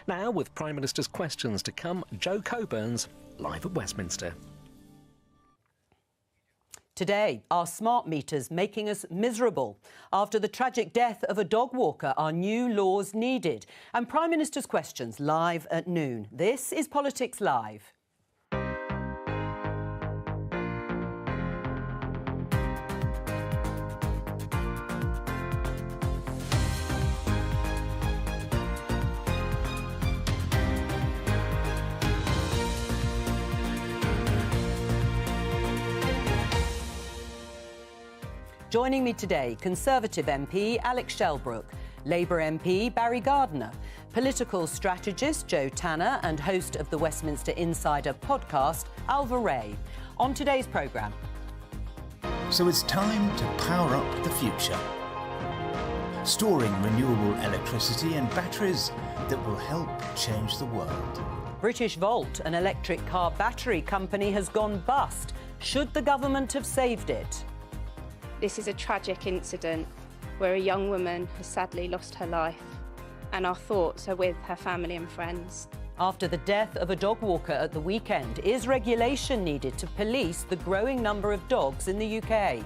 Now, with Prime Minister's questions to come, Jo Coburn's live at Westminster. Today, are smart meters making us miserable? After the tragic death of a dog walker, are new laws needed? And Prime Minister's questions live at noon. This is Politics Live. Joining me today, Conservative MP Alex Shelbrooke, Labour MP Barry Gardiner, political strategist Jo Tanner and host of the Westminster Insider podcast, Alva Ray. On today's programme. So it's time to power up the future. Storing renewable electricity and batteries that will help change the world. British Volt, an electric car battery company, has gone bust. Should the government have saved it? This is a tragic incident where a young woman has sadly lost her life, and our thoughts are with her family and friends. After the death of a dog walker at the weekend, is regulation needed to police the growing number of dogs in the UK?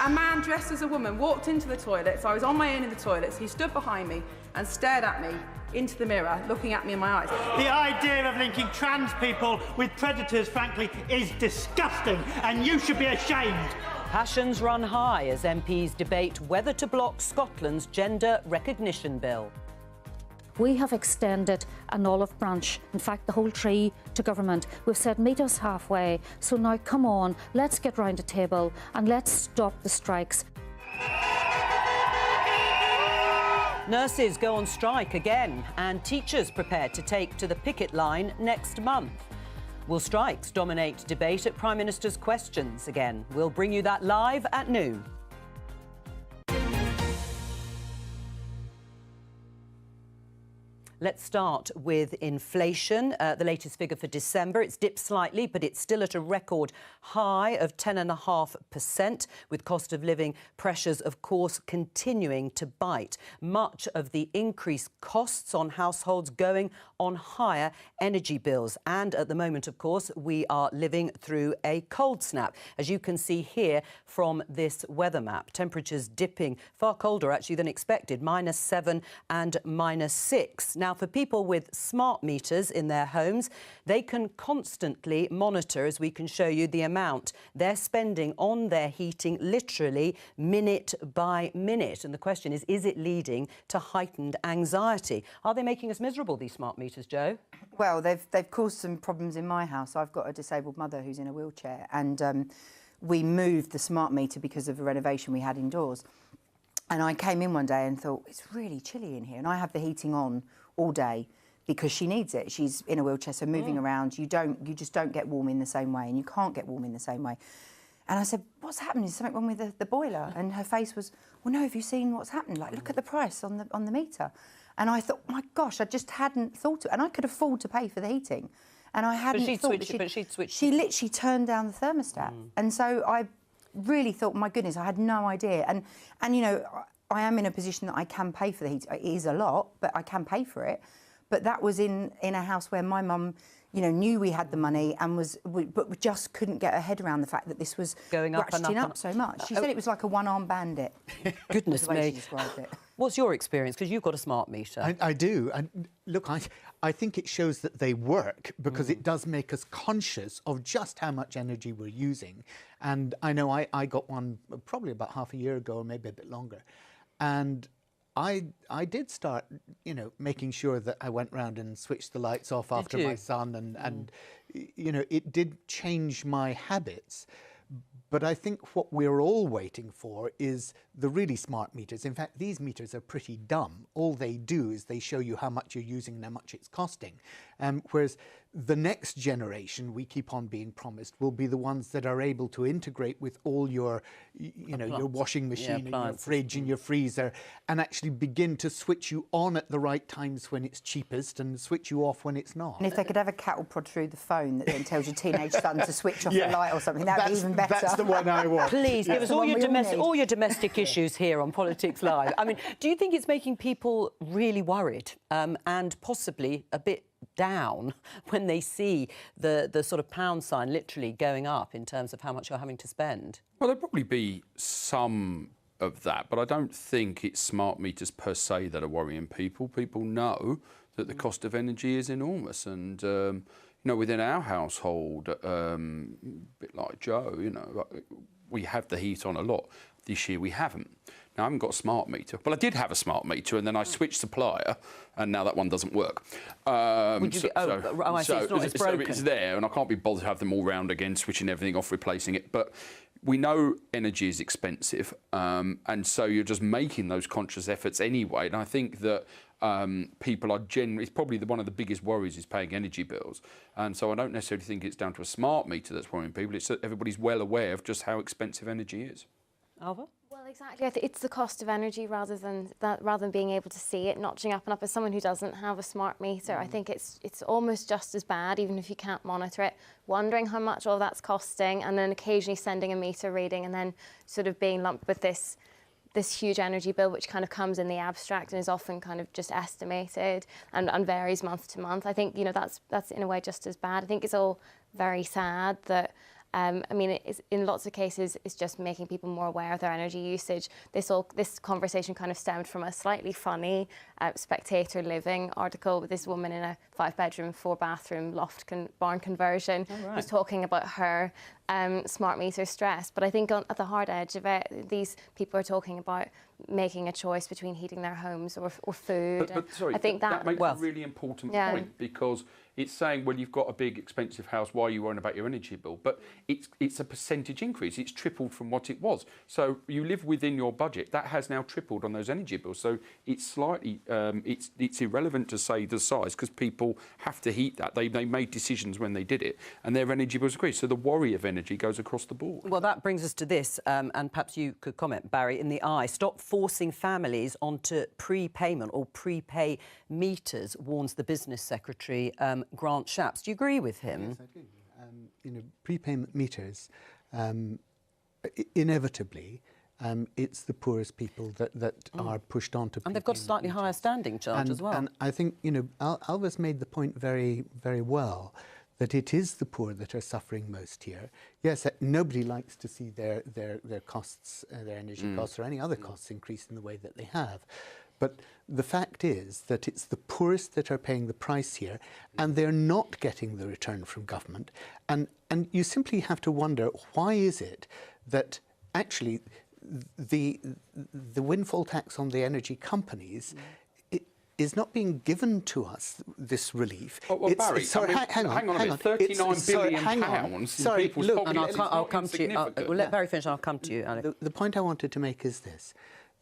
A man dressed as a woman walked into the toilets. I was on my own in the toilets. He stood behind me and stared at me into the mirror, looking at me in my eyes. The idea of linking trans people with predators, frankly, is disgusting, and you should be ashamed. Passions run high as MPs debate whether to block Scotland's gender recognition bill. We have extended an olive branch, in fact the whole tree, to government. We've said meet us halfway, so now come on, let's get round the table and let's stop the strikes. Nurses go on strike again and teachers prepare to take to the picket line next month. Will strikes dominate debate at Prime Minister's questions again? We'll bring you that live at noon. Let's start with inflation. The latest figure for December, it's dipped slightly, but it's still at a record high of 10.5%, with cost of living pressures, of course, continuing to bite. Much of the increased costs on households going on higher energy bills. And at the moment, of course, we are living through a cold snap. As you can see here from this weather map, temperatures dipping far colder, actually, than expected, -7 and -6. Now, for people with smart meters in their homes, they can constantly monitor, as we can show you, the amount they're spending on their heating, literally minute by minute. And the question is it leading to heightened anxiety? Are they making us miserable, these smart meters, Jo? Well, they've caused some problems in my house. I've got a disabled mother who's in a wheelchair, and we moved the smart meter because of a renovation we had indoors. And I came in one day and thought, it's really chilly in here. And I have the heating on all day because she needs it. She's in a wheelchair, so moving around, you just don't get warm in the same way, and you can't get warm in the same way. And I said, what's happening? Is something wrong with the boiler? And her face was, well, no, have you seen what's happened? Like, look at the price on the meter. And I thought, my gosh, I just hadn't thought of it. And I could afford to pay for the heating. And I hadn't thought that she'd switch. She literally turned down the thermostat. And so I really thought, my goodness, I had no idea. And you know, I am in a position that I can pay for the heat. It is a lot, but I can pay for it. But that was in a house where my mum, you know, knew we had the money and but we just couldn't get her head around the fact that this was going up and up so much. She said it was like a one-armed bandit. Goodness me. She described it. What's your experience? Because you've got a smart meter. I do. And look, I think it shows that they work because it does make us conscious of just how much energy we're using. And I know I got one probably about half a year ago, or maybe a bit longer. And I did start, you know, making sure that I went round and switched the lights off after my son, and you know, it did change my habits. But I think what we're all waiting for is the really smart meters. In fact, these meters are pretty dumb. All they do is they show you how much you're using and how much it's costing. Whereas the next generation, we keep on being promised, will be the ones that are able to integrate with all your, your washing machine and your fridge and your freezer, and actually begin to switch you on at the right times when it's cheapest and switch you off when it's not. And if they could have a cattle prod through the phone that then tells your teenage son to switch off the light or something, that would be even better. That's the one I want. Please give us all your domestic issues here on Politics Live. I mean, do you think it's making people really worried and possibly a bit down when they see the sort of pound sign literally going up in terms of how much you're having to spend? Well, there'll probably be some of that, but I don't think it's smart meters per se that are worrying people. People know that the cost of energy is enormous, and within our household, a bit like Joe, we have the heat on a lot. This year we haven't. Now, I haven't got a smart meter. Well, I did have a smart meter, and then I switched supplier, and now that one doesn't work. I see, it's broken. So it's there, and I can't be bothered to have them all round again, switching everything off, replacing it. But we know energy is expensive, and so you're just making those conscious efforts anyway. And I think that people are generally, it's probably one of the biggest worries is paying energy bills. And so I don't necessarily think it's down to a smart meter that's worrying people. It's that everybody's well aware of just how expensive energy is. Alva? Well, exactly. I think it's the cost of energy rather than being able to see it notching up and up. As someone who doesn't have a smart meter, I think it's almost just as bad, even if you can't monitor it, wondering how much all that's costing, and then occasionally sending a meter reading and then sort of being lumped with this huge energy bill, which kind of comes in the abstract and is often kind of just estimated and varies month to month. I think, that's in a way just as bad. I think it's all very sad that in lots of cases, it's just making people more aware of their energy usage. This conversation kind of stemmed from a slightly funny Spectator Living article with this woman in a 5-bedroom, 4-bathroom loft barn conversion who's talking about her smart meter stress. But I think at the hard edge of it, these people are talking about making a choice between heating their homes or food. But sorry, I think that makes a really important point, because it's saying, well, you've got a big expensive house, why are you worrying about your energy bill? But it's a percentage increase. It's tripled from what it was. So you live within your budget. That has now tripled on those energy bills. So it's slightly, it's irrelevant to say the size, because people have to heat that. They made decisions when they did it, and their energy bills increase. So the worry of energy goes across the board. Well, that brings us to this, and perhaps you could comment, Barry, in the eye. Stop forcing families onto prepayment or prepay meters, warns the business secretary, Grant Shapps. Do you agree with him? Yes, I do. Prepayment meters, inevitably, it's the poorest people that are pushed onto prepayment. And they've got a slightly higher standing charge as well. And I think, Alva's made the point very, very well, that it is the poor that are suffering most here. Yes, nobody likes to see their costs, their energy costs or any other costs increase in the way that they have. But the fact is that it's the poorest that are paying the price here, and they're not getting the return from government. And you simply have to wonder, why is it that actually the windfall tax on the energy companies is not being given to us, this relief? Well, Barry, hang on a minute. £39 billion. Sorry, look, and I'll come to you. We'll let Barry finish and I'll come to you, Alex. The point I wanted to make is this,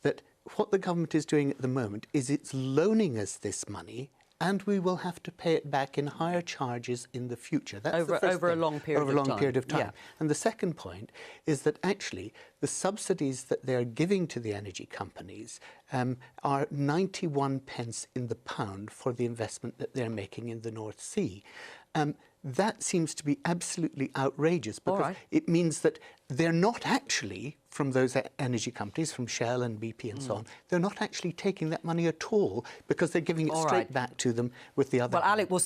that what the government is doing at the moment is it's loaning us this money, and we will have to pay it back in higher charges in the future. That's over a long period of time. Yeah. And the second point is that actually the subsidies that they're giving to the energy companies are 91 pence in the pound for the investment that they're making in the North Sea. That seems to be absolutely outrageous, because it means that they're not actually, from those energy companies, from Shell and BP and so on, they're not actually taking that money at all, because they're giving it straight back to them with the other. Well, Alec will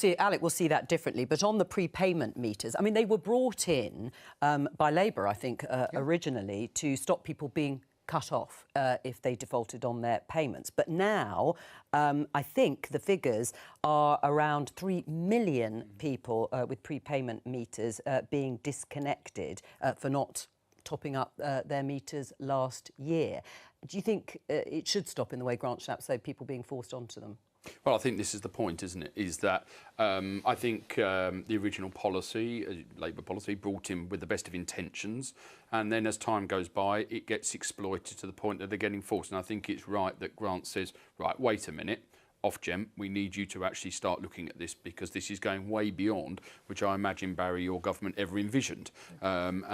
see that differently. But on the prepayment meters, I mean, they were brought in by Labour, I think, originally to stop people being cut off if they defaulted on their payments. But now, I think the figures are around 3 million people with prepayment meters being disconnected for not topping up their meters last year. Do you think it should stop in the way Grant Shapps said, people being forced onto them? Well, I think this is the point, isn't it? Is that I think the original policy, Labour policy, brought in with the best of intentions, and then as time goes by, it gets exploited to the point that they're getting forced. And I think it's right that Grant says, right, wait a minute, Ofgem, we need you to actually start looking at this, because this is going way beyond which I imagine, Barry, your government ever envisioned. And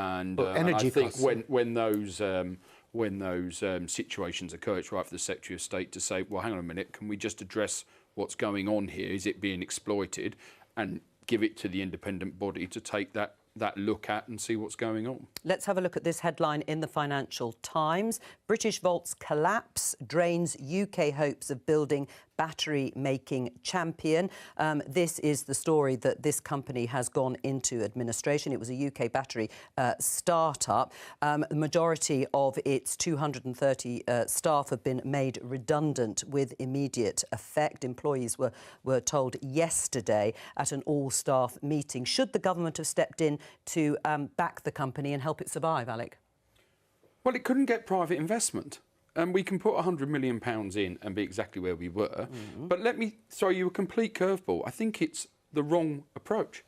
I think when those situations occur, it's right for the Secretary of State to say, well, hang on a minute, can we just address what's going on here? Is it being exploited? And give it to the independent body to take that look at and see what's going on. Let's have a look at this headline in the Financial Times. Britishvolt's collapse drains UK hopes of building battery-making champion. This is the story that this company has gone into administration. It was a UK battery start-up. The majority of its 230 staff have been made redundant with immediate effect. Employees were told yesterday at an all-staff meeting. Should the government have stepped in to back the company and help it survive, Alec? Well, it couldn't get private investment. And we can put £100 million in and be exactly where we were. But let me throw you a complete curveball. I think it's the wrong approach.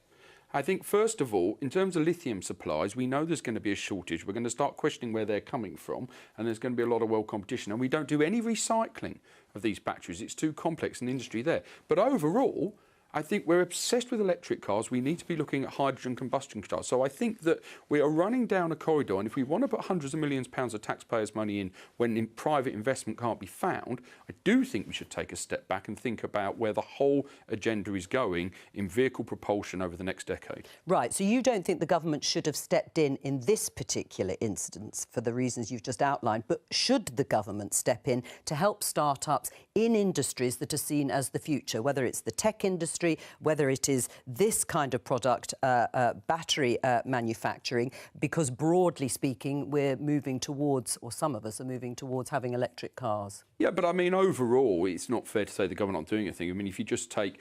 I think, first of all, in terms of lithium supplies, we know there's going to be a shortage. We're going to start questioning where they're coming from, and there's going to be a lot of world competition. And we don't do any recycling of these batteries. It's too complex an industry there. But overall, I think we're obsessed with electric cars. We need to be looking at hydrogen combustion cars. So I think that we are running down a corridor, and if we want to put hundreds of millions of pounds of taxpayers' money in when private investment can't be found, I do think we should take a step back and think about where the whole agenda is going in vehicle propulsion over the next decade. Right, so you don't think the government should have stepped in this particular instance for the reasons you've just outlined, but should the government step in to help start-ups in industries that are seen as the future, whether it's the tech industry, whether it is this kind of product, battery manufacturing, because broadly speaking, we're moving towards, or some of us are moving towards, having electric cars? Yeah, but I mean, overall, it's not fair to say the government aren't doing anything. I mean, if you just take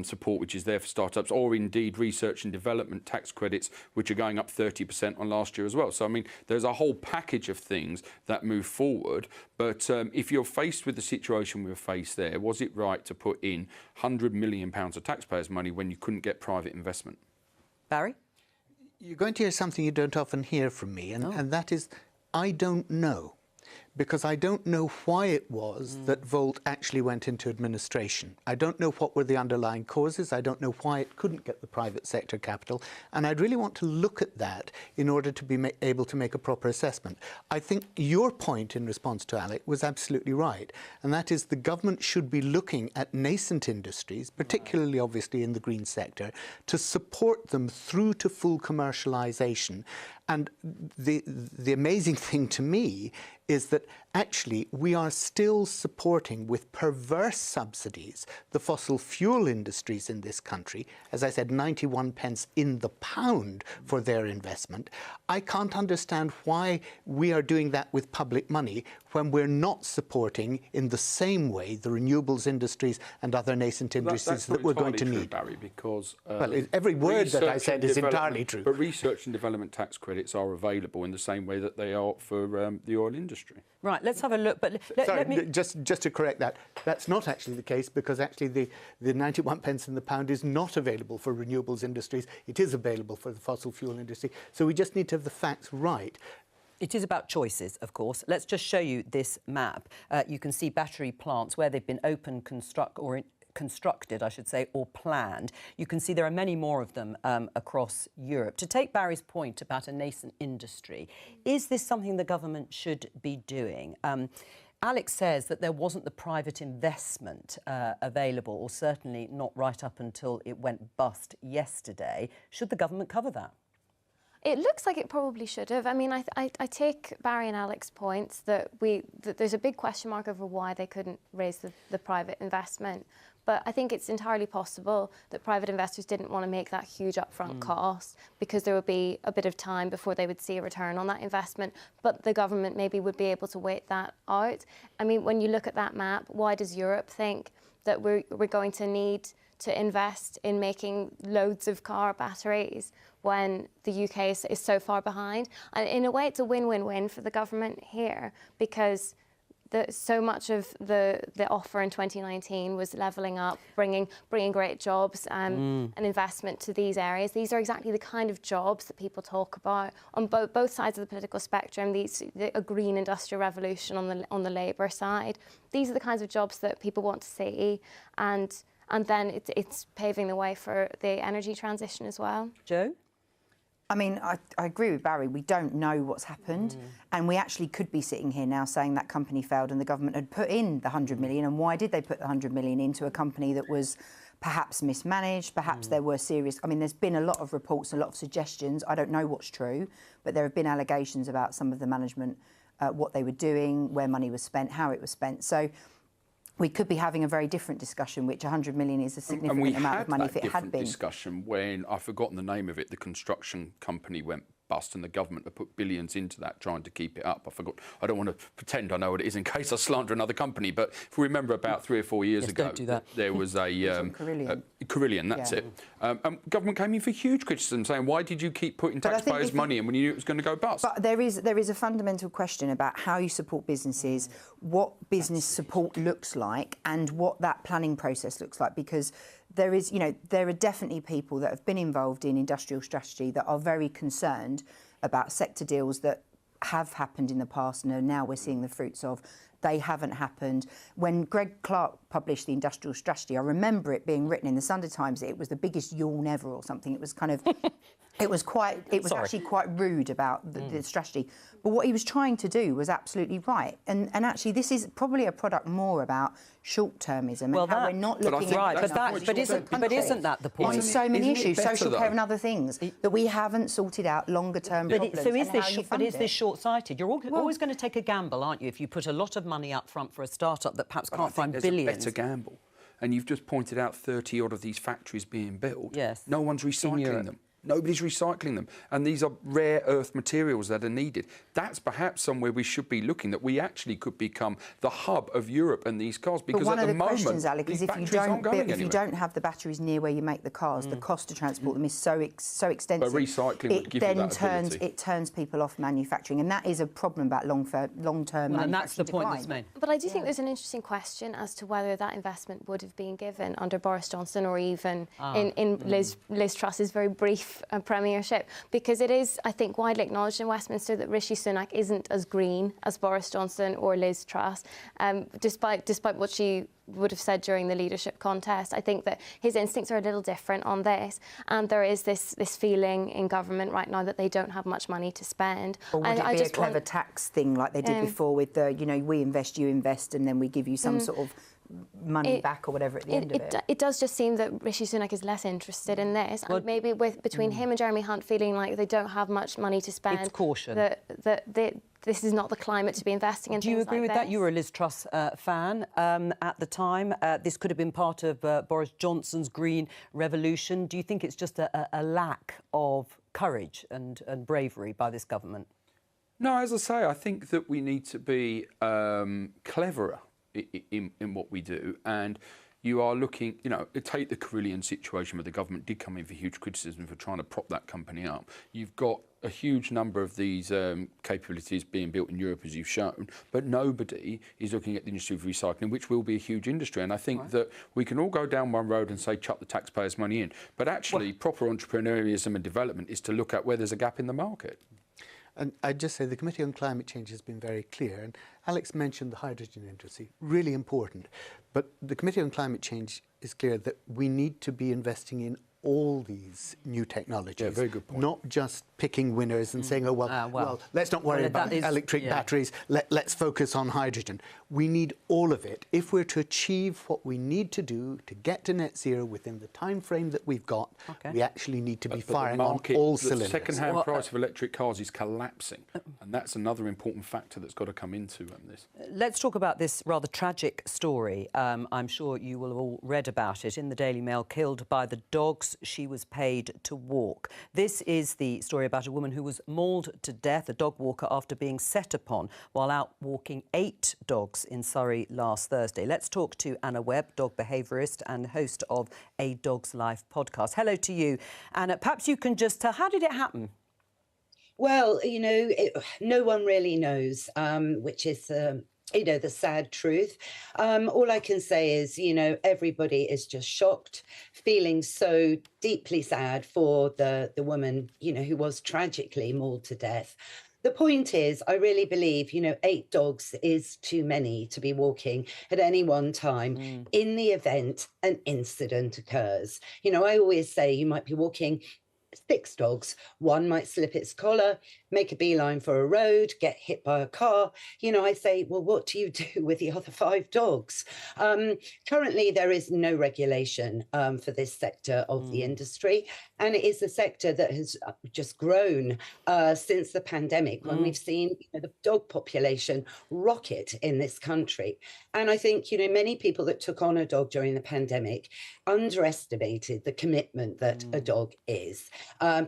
support which is there for startups, or indeed research and development tax credits, which are going up 30% on last year as well. So, I mean, there's a whole package of things that move forward. But if you're faced with the situation we were faced there, was it right to put in £100 million of taxpayers' money when you couldn't get private investment? Barry? You're going to hear something you don't often hear from me, and that is, I don't know. Because I don't know why it was that Volt actually went into administration. I don't know what were the underlying causes. I don't know why it couldn't get the private sector capital. And I'd really want to look at that in order to be able to make a proper assessment. I think your point in response to Alec was absolutely right. And that is the government should be looking at nascent industries, particularly obviously in the green sector, to support them through to full commercialisation. And the amazing thing to me is that actually we are still supporting with perverse subsidies the fossil fuel industries in this country. As I said, 91 pence in the pound for their investment. I can't understand why we are doing that with public money when we're not supporting in the same way the renewables industries and other nascent industries that we're going to need. Barry, because well, every word that I said is entirely true. But research and development tax credits are available in the same way that they are for the oil industry. Right, let's have a look. But Sorry, let me just to correct that, that's not actually the case, because actually the 91 pence in the pound is not available for renewables industries. It is available for the fossil fuel industry. So we just need to have the facts right. It is about choices, of course. Let's just show you this map. You can see battery plants where they've been constructed, I should say, or planned. You can see there are many more of them across Europe. To take Barry's point about a nascent industry, is this something the government should be doing? Alex says that there wasn't the private investment available, or certainly not right up until it went bust yesterday. Should the government cover that? It looks like it probably should have. I mean, I take Barry and Alex's points that there's a big question mark over why they couldn't raise the private investment. But I think it's entirely possible that private investors didn't want to make that huge upfront cost, because there would be a bit of time before they would see a return on that investment. But the government maybe would be able to wait that out. I mean, when you look at that map, why does Europe think that we're going to need to invest in making loads of car batteries when the UK is so far behind? And in a way, it's a win-win-win for the government here, because so much of the offer in 2019 was levelling up, bringing great jobs and investment to these areas. These are exactly the kind of jobs that people talk about on both sides of the political spectrum. A green industrial revolution on the Labour side. These are the kinds of jobs that people want to see, and then it's paving the way for the energy transition as well. Jo? I mean, I agree with Barry. We don't know what's happened, and we actually could be sitting here now saying that company failed and the government had put in the 100 million, and why did they put the 100 million into a company that was perhaps mismanaged, perhaps there were serious... I mean, there's been a lot of reports, a lot of suggestions. I don't know what's true, but there have been allegations about some of the management, what they were doing, where money was spent, how it was spent. So we could be having a very different discussion, which 100 million is a significant amount of money if it had been. Discussion when, I've forgotten the name of it, the construction company went bust and the government have put billions into that trying to keep it up. I forgot. I don't want to pretend I know what it is in case I slander another company, but if we remember about 3 or 4 years ago, don't do that. there was a Carillion, that's it. Government came in for huge criticism saying, why did you keep putting taxpayers' money in when you knew it was going to go bust? But there is a fundamental question about how you support businesses, what business support looks like, and what that planning process looks like, because there are definitely people that have been involved in industrial strategy that are very concerned about sector deals that have happened in the past and now we're seeing the fruits of. They haven't happened. When Greg Clark published the industrial strategy, I remember it being written in the Sunday Times. It was the biggest yawn ever or something. It was kind of... It was actually quite rude about the strategy. But what he was trying to do was absolutely right. And actually, this is probably a product more about short-termism and how we're not looking at... But isn't that the point? On so many issues, social care and other things, that we haven't sorted out longer-term problems. But is this short-sighted? You're always going to take a gamble, aren't you, if you put a lot of money up front for a start-up that perhaps can't find billions? There's a better gamble. And you've just pointed out 30-odd of these factories being built. Yes. No one's recycling them. Nobody's recycling them. And these are rare earth materials that are needed. That's perhaps somewhere we should be looking, that we actually could become the hub of Europe and these cars. Because at the moment, questions, Alec, is if you don't have the batteries near where you make the cars, the cost to transport them is so extensive. But recycling would give you that ability. It turns people off manufacturing, and that is a problem about long-term manufacturing. And that's the point that's made. But I do think there's an interesting question as to whether that investment would have been given under Boris Johnson or even in Liz Truss's very brief premiership, because it is, I think, widely acknowledged in Westminster that Rishi Sunak isn't as green as Boris Johnson or Liz Truss, despite what she would have said during the leadership contest. I think that his instincts are a little different on this, and there is this feeling in government right now that they don't have much money to spend. Or would it be a clever tax thing like they did before with the, we invest, you invest, and then we give you some sort of money back or whatever at the end of it? It does just seem that Rishi Sunak is less interested in this, and maybe between him and Jeremy Hunt feeling like they don't have much money to spend. It's caution. This is not the climate to be investing in. Do you agree with that? You were a Liz Truss fan at the time. This could have been part of Boris Johnson's green revolution. Do you think it's just a lack of courage and bravery by this government? No, as I say, I think that we need to be cleverer in what we do, and you are looking, take the Carillion situation where the government did come in for huge criticism for trying to prop that company up. You've got a huge number of these capabilities being built in Europe, as you've shown, but nobody is looking at the industry of recycling, which will be a huge industry. And I think that we can all go down one road and say, chuck the taxpayers' money in. But actually, proper entrepreneurialism and development is to look at where there's a gap in the market. And I'd just say the Committee on Climate Change has been very clear, and Alex mentioned the hydrogen industry, really important. But the Committee on Climate Change is clear that we need to be investing in all these new technologies. Yeah, very good point. Not just picking winners and saying, well, let's not worry about electric batteries, let's focus on hydrogen. We need all of it. If we're to achieve what we need to do to get to net zero within the time frame that we've got, we actually need to be firing on all cylinders. The second-hand price of electric cars is collapsing, and that's another important factor that's got to come into this. Let's talk about this rather tragic story. I'm sure you will have all read about it in the Daily Mail. Killed by the dogs she was paid to walk. This is the story about a woman who was mauled to death, a dog walker, after being set upon while out walking 8 dogs in Surrey last Thursday. Let's talk to Anna Webb, dog behaviourist and host of A Dog's Life podcast. Hello to you. Anna, perhaps you can just tell, how did it happen? Well, no one really knows, which is you know, the sad truth. All I can say is, you know, everybody is just shocked, feeling so deeply sad for the woman, you know, who was tragically mauled to death. The point is, I really believe, you know, 8 dogs is too many to be walking at any one time in the event an incident occurs. You know, I always say you might be walking 6 dogs. One might slip its collar, make a beeline for a road, get hit by a car. You know, I say, well, what do you do with the other 5 dogs? Currently, there is no regulation for this sector of the industry. And it is a sector that has just grown since the pandemic, when we've seen, you know, the dog population rocket in this country. And I think, you know, many people that took on a dog during the pandemic underestimated the commitment that a dog is.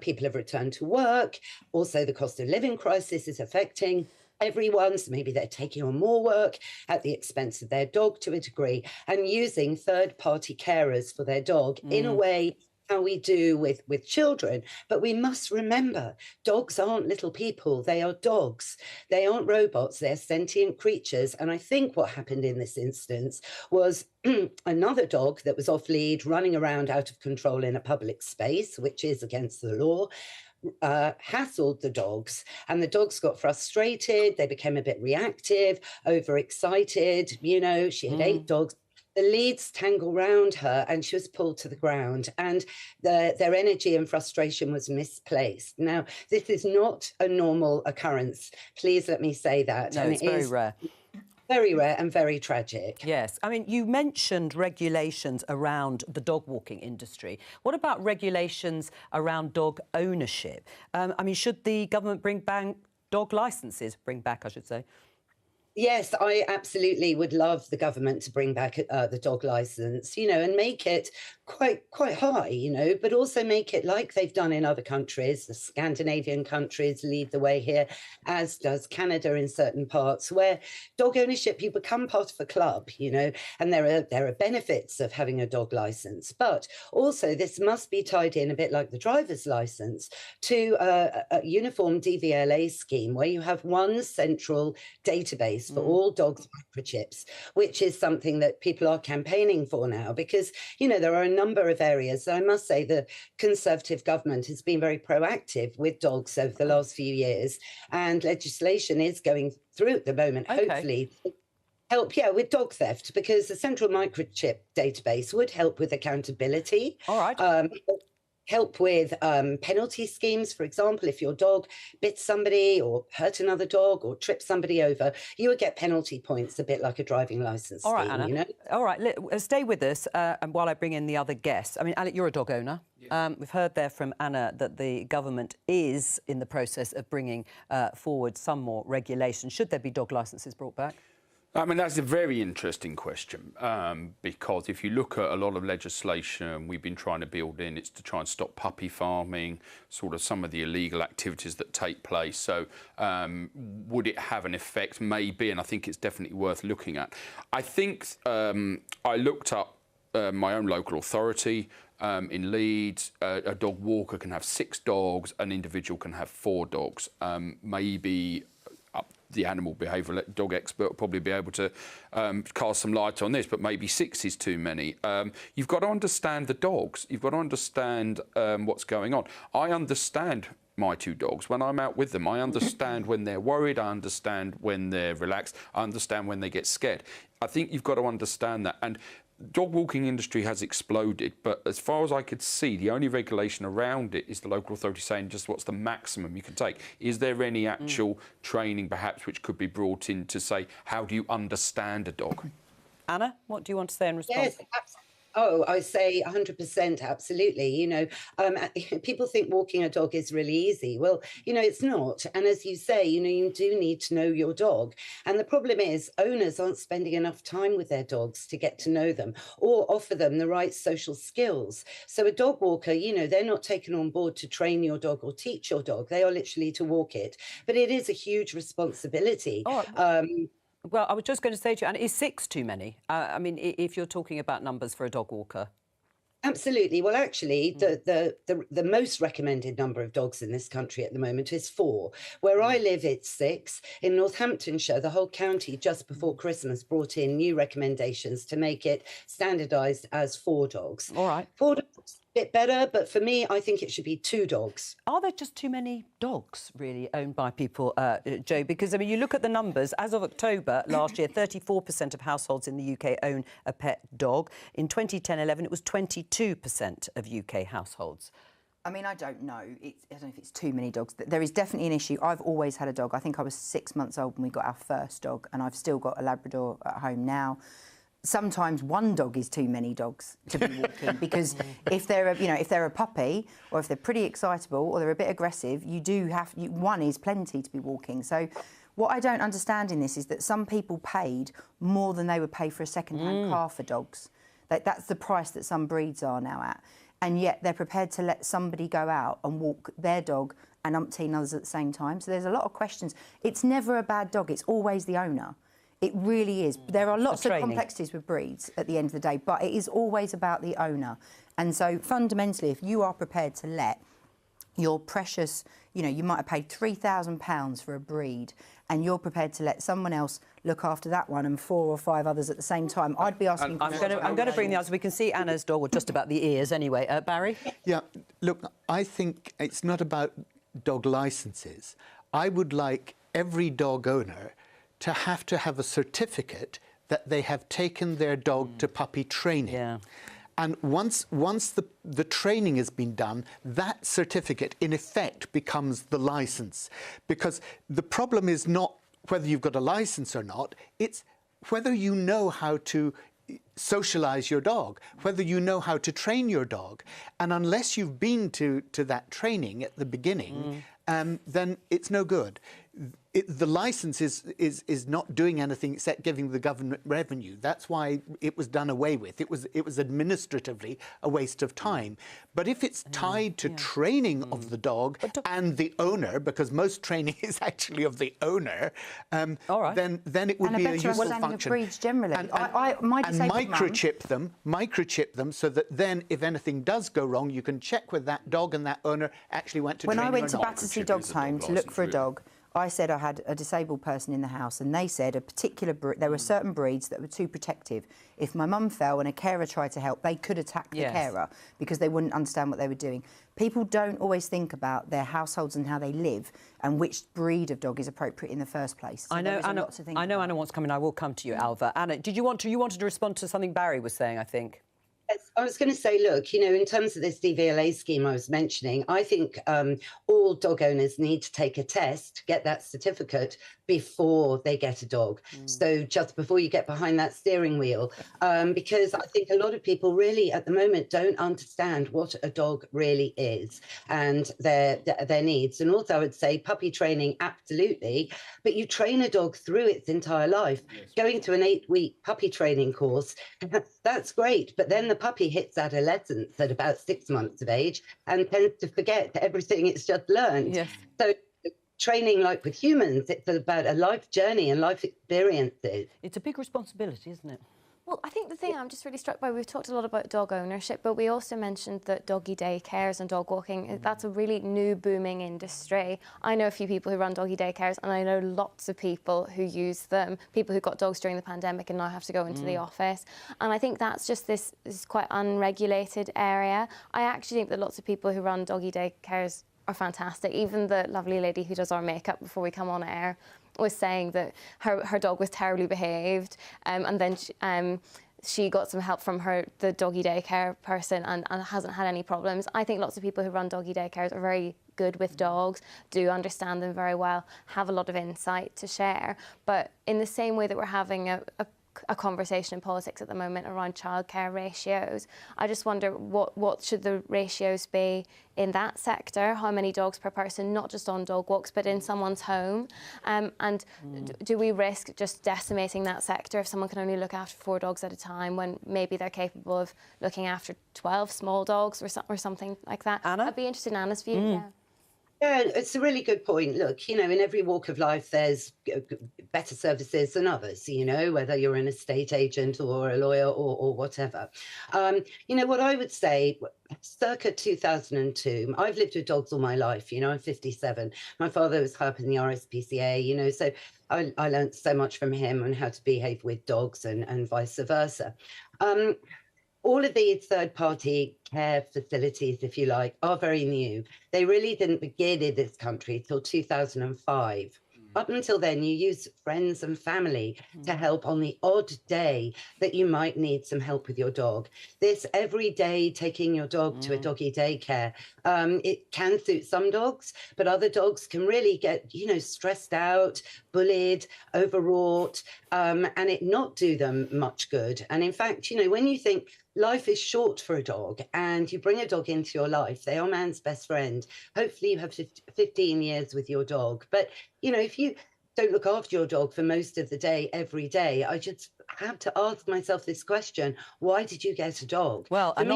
People have returned to work. Also, the cost of living crisis is affecting everyone, so maybe they're taking on more work at the expense of their dog to a degree, and using third-party carers for their dog in a way how we do with children. But we must remember, dogs aren't little people. They are dogs. They aren't robots. They're sentient creatures. And I think what happened in this instance was another dog that was off lead, running around out of control in a public space, which is against the law, hassled the dogs, and the dogs got frustrated. They became a bit reactive, overexcited. You know, she had 8 dogs. The leads tangled round her and she was pulled to the ground, and their energy and frustration was misplaced. Now, this is not a normal occurrence. Please let me say that. No, and it's very rare. Very rare and very tragic. Yes. I mean, you mentioned regulations around the dog walking industry. What about regulations around dog ownership? I mean, should the government bring back dog licences? Bring back, I should say. Yes, I absolutely would love the government to bring back the dog licence, you know, and make it quite high, you know, but also make it like they've done in other countries. The Scandinavian countries lead the way here, as does Canada in certain parts, where dog ownership, you become part of a club, you know, and there are benefits of having a dog licence. But also this must be tied in a bit like the driver's licence to a uniform DVLA scheme where you have one central database for all dogs' microchips, which is something that people are campaigning for now, because, you know, there are a number of areas. I must say the Conservative government has been very proactive with dogs over the last few years, and legislation is going through at the moment, hopefully, help, with dog theft, because the central microchip database would help with accountability. All right. Help with penalty schemes. For example, if your dog bit somebody or hurt another dog or tripped somebody over, you would get penalty points, a bit like a driving licence. All right, scheme, Anna. you know? All right, stay with us and while I bring in the other guests. I mean, Alec, you're a dog owner. We've heard there from Anna that the government is in the process of bringing forward some more regulation. Should there be dog licences brought back? I mean, that's a very interesting question, because if you look at a lot of legislation we've been trying to build in, it's to try and stop puppy farming, sort of some of the illegal activities that take place. So would it have an effect? Maybe, and I think it's definitely worth looking at. I think I looked up my own local authority. In Leeds, a dog walker can have 6 dogs, an individual can have 4 dogs. Maybe the animal behavioural dog expert will probably be able to cast some light on this, but maybe 6 is too many. You've got to understand the dogs. You've got to understand what's going on. I understand my 2 dogs. When I'm out with them, I understand when they're worried, I understand when they're relaxed, I understand when they get scared. I think you've got to understand that. And dog walking industry has exploded, but as far as I could see, the only regulation around it is the local authority saying just what's the maximum you can take. Is there any actual training, perhaps, which could be brought in to say, how do you understand a dog? Anna, what do you want to say in response? Yes, absolutely. Oh, I say 100%, absolutely. You know, people think walking a dog is really easy. Well, you know, it's not. And as you say, you know, you do need to know your dog. And the problem is owners aren't spending enough time with their dogs to get to know them or offer them the right social skills. So a dog walker, you know, they're not taken on board to train your dog or teach your dog. They are literally to walk it. But it is a huge responsibility. Well, I was just going to say to you, and is 6 too many? I mean, if you're talking about numbers for a dog walker. Absolutely. Well, actually, the most recommended number of dogs in this country at the moment is 4. Where I live, it's 6. In Northamptonshire, the whole county just before Christmas brought in new recommendations to make it standardised as 4 dogs. All right. 4 dogs, a bit better, but for me, I think it should be 2 dogs. Are there just too many dogs really owned by people, Joe? Because, I mean, you look at the numbers. As of October last year, 34% of households in the UK own a pet dog. In 2010-11, it was 22% of UK households. I mean, I don't know. I don't know if it's too many dogs. There is definitely an issue. I've always had a dog. I think I was 6 months old when we got our first dog, and I've still got a Labrador at home now. Sometimes one dog is too many dogs to be walking because if they're a puppy or if they're pretty excitable or they're a bit aggressive, one is plenty to be walking. So what I don't understand in this is that some people paid more than they would pay for a second-hand car for dogs. That's the price that some breeds are now at. And yet they're prepared to let somebody go out and walk their dog and umpteen others at the same time. So there's a lot of questions. It's never a bad dog. It's always the owner. It really is. There are lots of complexities with breeds at the end of the day, but it is always about the owner. And so fundamentally, if you are prepared to let your precious, you might have paid £3,000 for a breed and you're prepared to let someone else look after that one and 4 or 5 others at the same time, I'd be asking... I'm going to bring the others. We can see Anna's dog, or just about the ears anyway. Barry? Yeah, look, I think it's not about dog licences. I would like every dog owner to have a certificate that they have taken their dog to puppy training. Yeah. And once the training has been done, that certificate, in effect, becomes the licence. Because the problem is not whether you've got a licence or not, it's whether you know how to socialise your dog, whether you know how to train your dog. And unless you've been to that training at the beginning, then it's no good. The licence is not doing anything except giving the government revenue. That's why it was done away with. It was administratively a waste of time. But if it's tied to training of the dog and the owner, because most training is actually of the owner, then it would be a useful function. Of breeds generally. And microchip them so that then if anything does go wrong, you can check with that dog and that owner actually went to training or not. When I went to Battersea Dogs Home to look for a dog, I said I had a disabled person in the house, and they said there were certain breeds that were too protective. If my mum fell and a carer tried to help, they could attack the carer because they wouldn't understand what they were doing. People don't always think about their households and how they live and which breed of dog is appropriate in the first place. So I know Anna wants to come in. I will come to you, Alva. Anna, you wanted to respond to something Barry was saying, I think? I was going to say, look, in terms of this DVLA scheme I was mentioning, I think all dog owners need to take a test, get that certificate before they get a dog. So just before you get behind that steering wheel, because I think a lot of people really at the moment don't understand what a dog really is and their needs. And also I would say puppy training, absolutely, but you train a dog through its entire life. Going to an 8-week puppy training course, that's great, but then the puppy hits adolescence at about 6 months of age and tends to forget everything it's just learned. Yes. So training, like with humans, it's about a life journey and life experiences. It's a big responsibility, isn't it? Well, I think the thing I'm just really struck by, we've talked a lot about dog ownership, but we also mentioned that doggy daycares and dog walking, that's a really new booming industry. I know a few people who run doggy daycares, and I know lots of people who use them, people who got dogs during the pandemic and now have to go into the office. And I think that's just this quite unregulated area. I actually think that lots of people who run doggy daycares are fantastic. Even the lovely lady who does our makeup before we come on air was saying that her dog was terribly behaved, and then she got some help from the doggy daycare person and hasn't had any problems. I think lots of people who run doggy daycares are very good with dogs, do understand them very well, have a lot of insight to share. But in the same way that we're having a conversation in politics at the moment around childcare ratios, I just wonder what should the ratios be in that sector? How many dogs per person, not just on dog walks, but in someone's home? Do we risk just decimating that sector if someone can only look after 4 dogs at a time when maybe they're capable of looking after 12 small dogs or something like that? Anna? I'd be interested in Anna's view. Yeah. Yeah, it's a really good point. Look, in every walk of life, there's better services than others, whether you're an estate agent or a lawyer or whatever. What I would say, circa 2002, I've lived with dogs all my life, I'm 57. My father was high up in the RSPCA, so I learned so much from him on how to behave with dogs and vice versa. All of these third-party care facilities, if you like, are very new. They really didn't begin in this country till 2005. Up until then, you use friends and family to help on the odd day that you might need some help with your dog. This every day taking your dog to a doggy daycare, it can suit some dogs, but other dogs can really get, stressed out, bullied, overwrought, and it not do them much good. And in fact, when you think life is short for a dog and you bring a dog into your life, they are man's best friend. Hopefully you have 15 years with your dog. But, if you don't look after your dog for most of the day, every day, I just have to ask myself this question: why did you get a dog? Well, and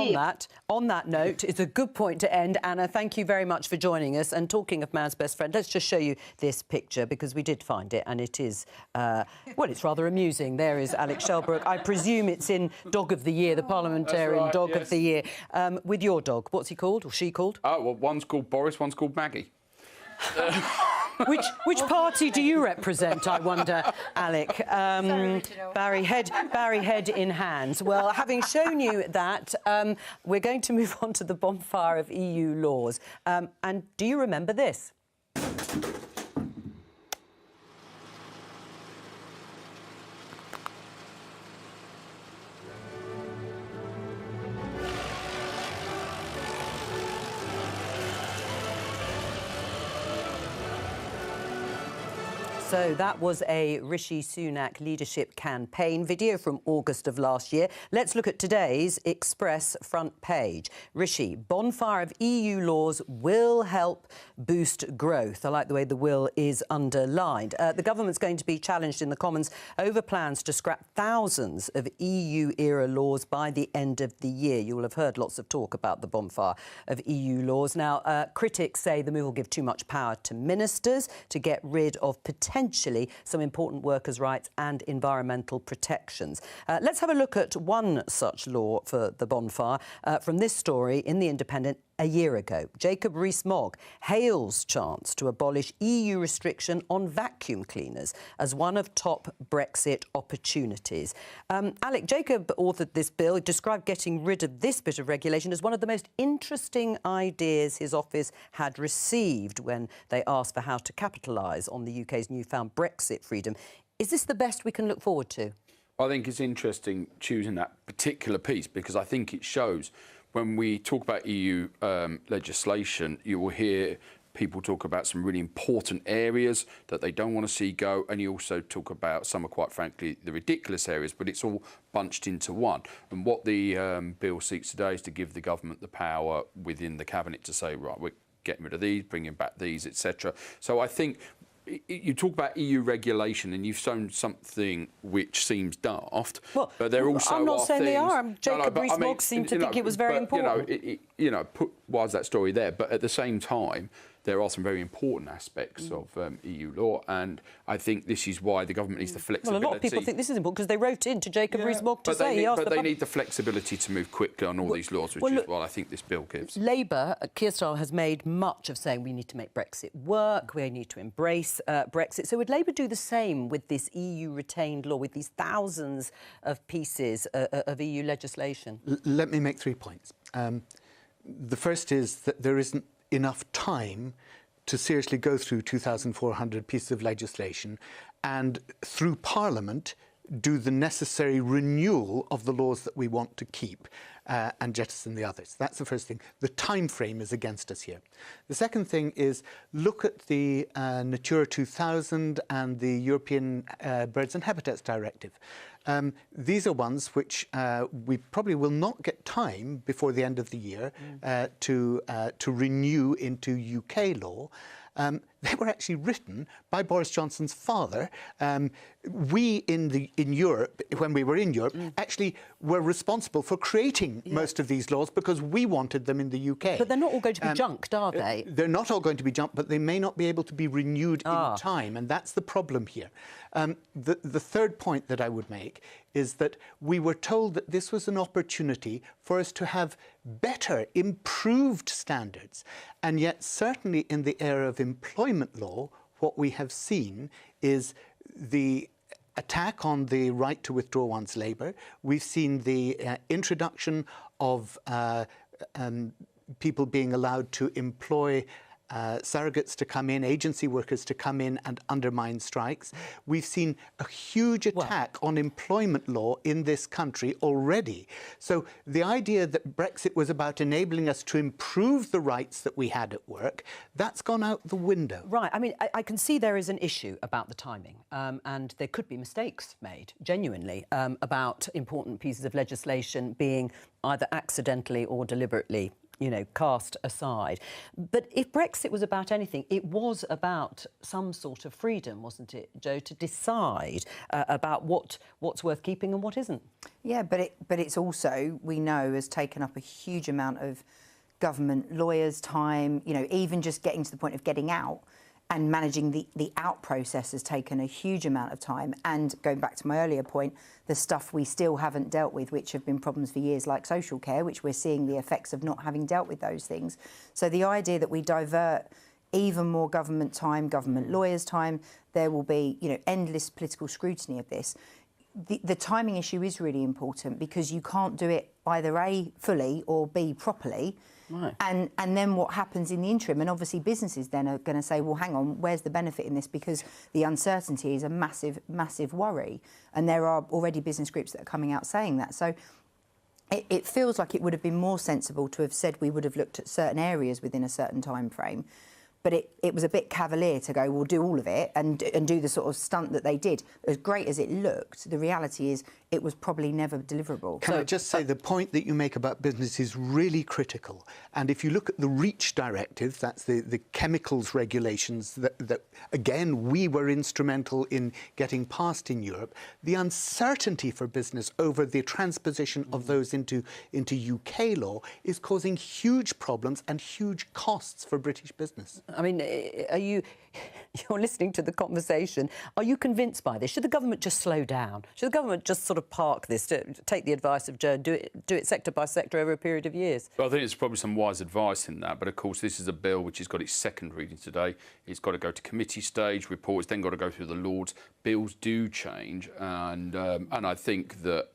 on that note, it's a good point to end. Anna, thank you very much for joining us. And talking of man's best friend, let's just show you this picture, because we did find it, and it is, it's rather amusing. There is Alex Shelbrooke. I presume it's in Dog of the Year, the parliamentarian Dog of the Year. With your dog, what's he called, or she called? Oh, well, one's called Boris, one's called Maggie. Which party do you represent, I wonder, Alec? Barry Head in hand. Well, having shown you that, we're going to move on to the bonfire of EU laws. And do you remember this? So that was a Rishi Sunak leadership campaign video from August of last year. Let's look at today's Express front page. Rishi, bonfire of EU laws will help boost growth. I like the way the will is underlined. The government's going to be challenged in the Commons over plans to scrap thousands of EU-era laws by the end of the year. You will have heard lots of talk about the bonfire of EU laws. Now, critics say the move will give too much power to ministers to get rid of potentially some important workers' rights and environmental protections. Let's have a look at one such law for the bonfire from this story in The Independent a year ago. Jacob Rees-Mogg hails chance to abolish EU restriction on vacuum cleaners as one of top Brexit opportunities. Alec, Jacob authored this bill. He described getting rid of this bit of regulation as one of the most interesting ideas his office had received when they asked for how to capitalise on the UK's newfound Brexit freedom. Is this the best we can look forward to? I think it's interesting choosing that particular piece because I think it shows when we talk about EU legislation, you will hear people talk about some really important areas that they don't want to see go, and you also talk about some are quite frankly the ridiculous areas, but it's all bunched into one. And what the bill seeks today is to give the government the power within the cabinet to say, right, we're getting rid of these, bringing back these, etc. So I think you talk about EU regulation and you've shown something which seems daft, well, but there also I'm not saying things, they are. Jacob Rees-Mogg seemed to think it was very important. Why is that story there? But at the same time, there are some very important aspects of EU law, and I think this is why the government needs the flexibility. Well, a lot of people think this is important because they wrote in to Jacob Rees-Mogg to say... But they need the flexibility to move quickly on all these laws, which is what I think this bill gives. Labour, Keir Starmer, has made much of saying we need to make Brexit work, we need to embrace Brexit. So would Labour do the same with this EU-retained law, with these thousands of pieces of EU legislation? Let me make 3 points. The first is that there isn't enough time to seriously go through 2,400 pieces of legislation and, through Parliament, do the necessary renewal of the laws that we want to keep and jettison the others. That's the first thing. The time frame is against us here. The second thing is look at the Natura 2000 and the European Birds and Habitats Directive. These are ones which we probably will not get time before the end of the year to renew into UK law. they were actually written by Boris Johnson's father. We in Europe, when we were in Europe, actually were responsible for creating most of these laws because we wanted them in the UK. But they're not all going to be junked, are they? They're not all going to be junked, but they may not be able to be renewed in time, and that's the problem here. The third point that I would make is that we were told that this was an opportunity for us to have better, improved standards. And yet, certainly in the area of employment law, what we have seen is the attack on the right to withdraw one's labour. We've seen the introduction of people being allowed to employ surrogates to come in, agency workers to come in and undermine strikes. We've seen a huge attack on employment law in this country already. So the idea that Brexit was about enabling us to improve the rights that we had at work, that's gone out the window. Right. I mean, I can see there is an issue about the timing, and there could be mistakes made, genuinely, about important pieces of legislation being either accidentally or deliberately cast aside. But if Brexit was about anything, it was about some sort of freedom, wasn't it, Jo, to decide about what's worth keeping and what isn't? Yeah, but it's also, we know, has taken up a huge amount of government lawyers' time, even just getting to the point of getting out and managing the out process has taken a huge amount of time. And going back to my earlier point, the stuff we still haven't dealt with, which have been problems for years, like social care, which we're seeing the effects of not having dealt with those things. So the idea that we divert even more government time, government lawyers' time, there will be, endless political scrutiny of this. The timing issue is really important because you can't do it either A, fully, or B, properly. Right. And then what happens in the interim? And obviously businesses then are going to say, well, hang on, where's the benefit in this? Because the uncertainty is a massive, massive worry. And there are already business groups that are coming out saying that. So it feels like it would have been more sensible to have said we would have looked at certain areas within a certain time frame. But it was a bit cavalier to go, we'll do all of it and do the sort of stunt that they did. As great as it looked, the reality is it was probably never deliverable. Can I just say the point that you make about business is really critical. And if you look at the REACH directive, that's the chemicals regulations that, again, we were instrumental in getting passed in Europe, the uncertainty for business over the transposition of those into UK law is causing huge problems and huge costs for British business. I mean, you're listening to the conversation. Are you convinced by this? Should the government just slow down? Should the government just sort of park this, take the advice of Jo and do it sector by sector over a period of years? Well, I think there's probably some wise advice in that. But, of course, this is a bill which has got its second reading today. It's got to go to committee stage, reports, then got to go through the Lords. Bills do change. And I think that...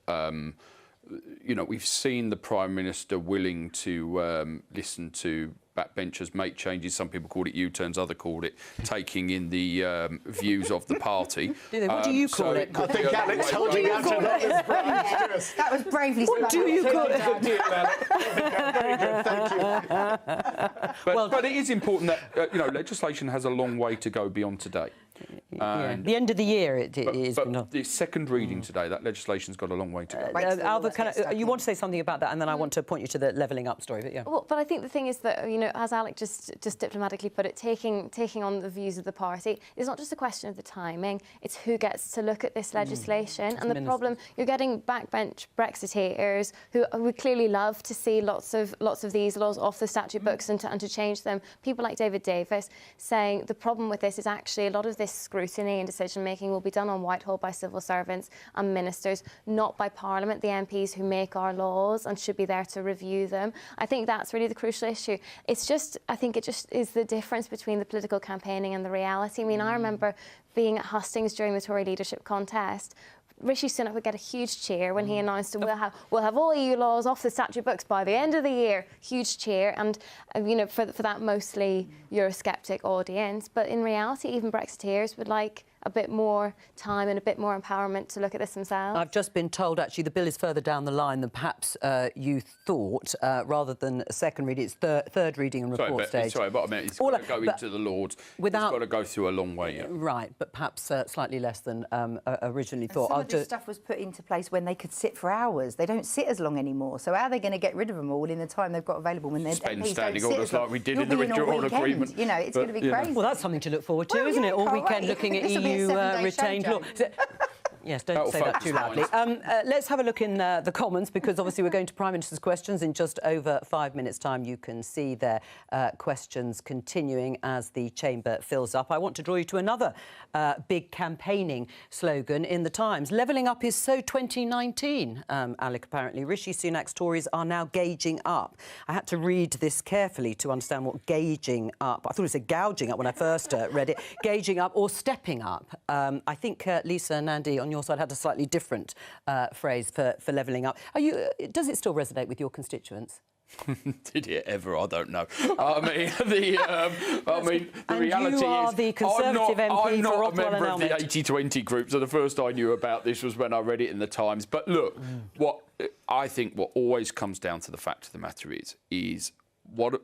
we've seen the Prime Minister willing to listen to backbenchers, make changes. Some people call it U-turns, others call it taking in the views of the party. What do you call it? I think Alex told you that was bravely What do you call it? Very good, thank you. But it is important that legislation has a long way to go beyond today. The end of the year it is. But the second reading today, that legislation's got a long way to go. Alva, you want to say something about that, and then I want to point you to the levelling up story. But yeah. Well, but I think the thing is that as Alec just diplomatically put it, taking on the views of the party is not just a question of the timing; it's who gets to look at this legislation. And the problem, you're getting backbench Brexiteers who would clearly love to see lots of these laws off the statute books and to change them. People like David Davis saying the problem with this is actually a lot of this scrutiny and decision-making will be done on Whitehall by civil servants and ministers, not by Parliament, the MPs who make our laws and should be there to review them. I think that's really the crucial issue. I think it just is the difference between the political campaigning and the reality. I mean, I remember being at Hustings during the Tory leadership contest. Rishi Sunak would get a huge cheer when he announced we'll have all EU laws off the statute books by the end of the year. Huge cheer, and for that mostly Eurosceptic audience. But in reality, even Brexiteers would like a bit more time and a bit more empowerment to look at this themselves. I've just been told, actually, the bill is further down the line than perhaps you thought. Rather than a second reading, it's third reading and report stage. Sorry, but I mean, it's got to go into the Lords. It's got to go through a long way. Yeah. Right, but perhaps slightly less than originally thought. Some of this stuff was put into place when they could sit for hours. They don't sit as long anymore. So how are they going to get rid of them all in the time they've got available when they're spend standing orders like we did in the withdrawal agreement? You know, it's going to be crazy. Well, that's something to look forward to, isn't it? All weekend looking at EU retained law. Yes, don't say that too loudly. Let's have a look in the Commons, because obviously we're going to Prime Minister's questions in just over 5 minutes' time. You can see their questions continuing as the chamber fills up. I want to draw you to another big campaigning slogan in the Times. Levelling up is so 2019, Alec, apparently. Rishi Sunak's Tories are now gauging up. I had to read this carefully to understand what gauging up... I thought it said gouging up when I first read it. Gauging up or stepping up. I think Lisa and Andy, on your side, had a slightly different phrase for levelling up. Does it still resonate with your constituents? Did it ever? I don't know. I mean, the reality you are is, the Conservative MP I'm not for a member Rockwell of the 80-20 group, so the first I knew about this was when I read it in the Times. But look, what always comes down to the fact of the matter is what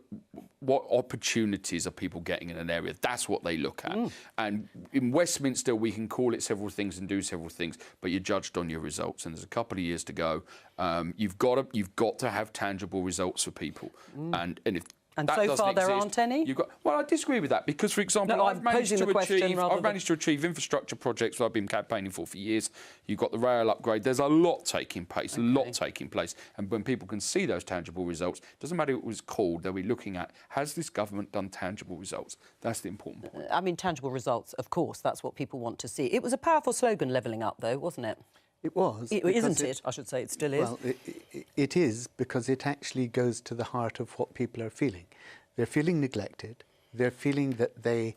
opportunities are people getting in an area? That's what they look at. And in Westminster, we can call it several things and do several things, but you're judged on your results. And there's a couple of years to go. You've got to have tangible results for people. And if And so far there aren't any? Well, I disagree with that because, for example, I've managed to achieve infrastructure projects that I've been campaigning for years. You've got the rail upgrade. There's a lot taking place, And when people can see those tangible results, it doesn't matter what it was called, they'll be looking at, has this government done tangible results? That's the important point. I mean, tangible results, of course, that's what people want to see. It was a powerful slogan, levelling up, though, wasn't it? It was. Isn't it? I should say it still is. Well, it is, because it actually goes to the heart of what people are feeling. They're feeling neglected. They're feeling that they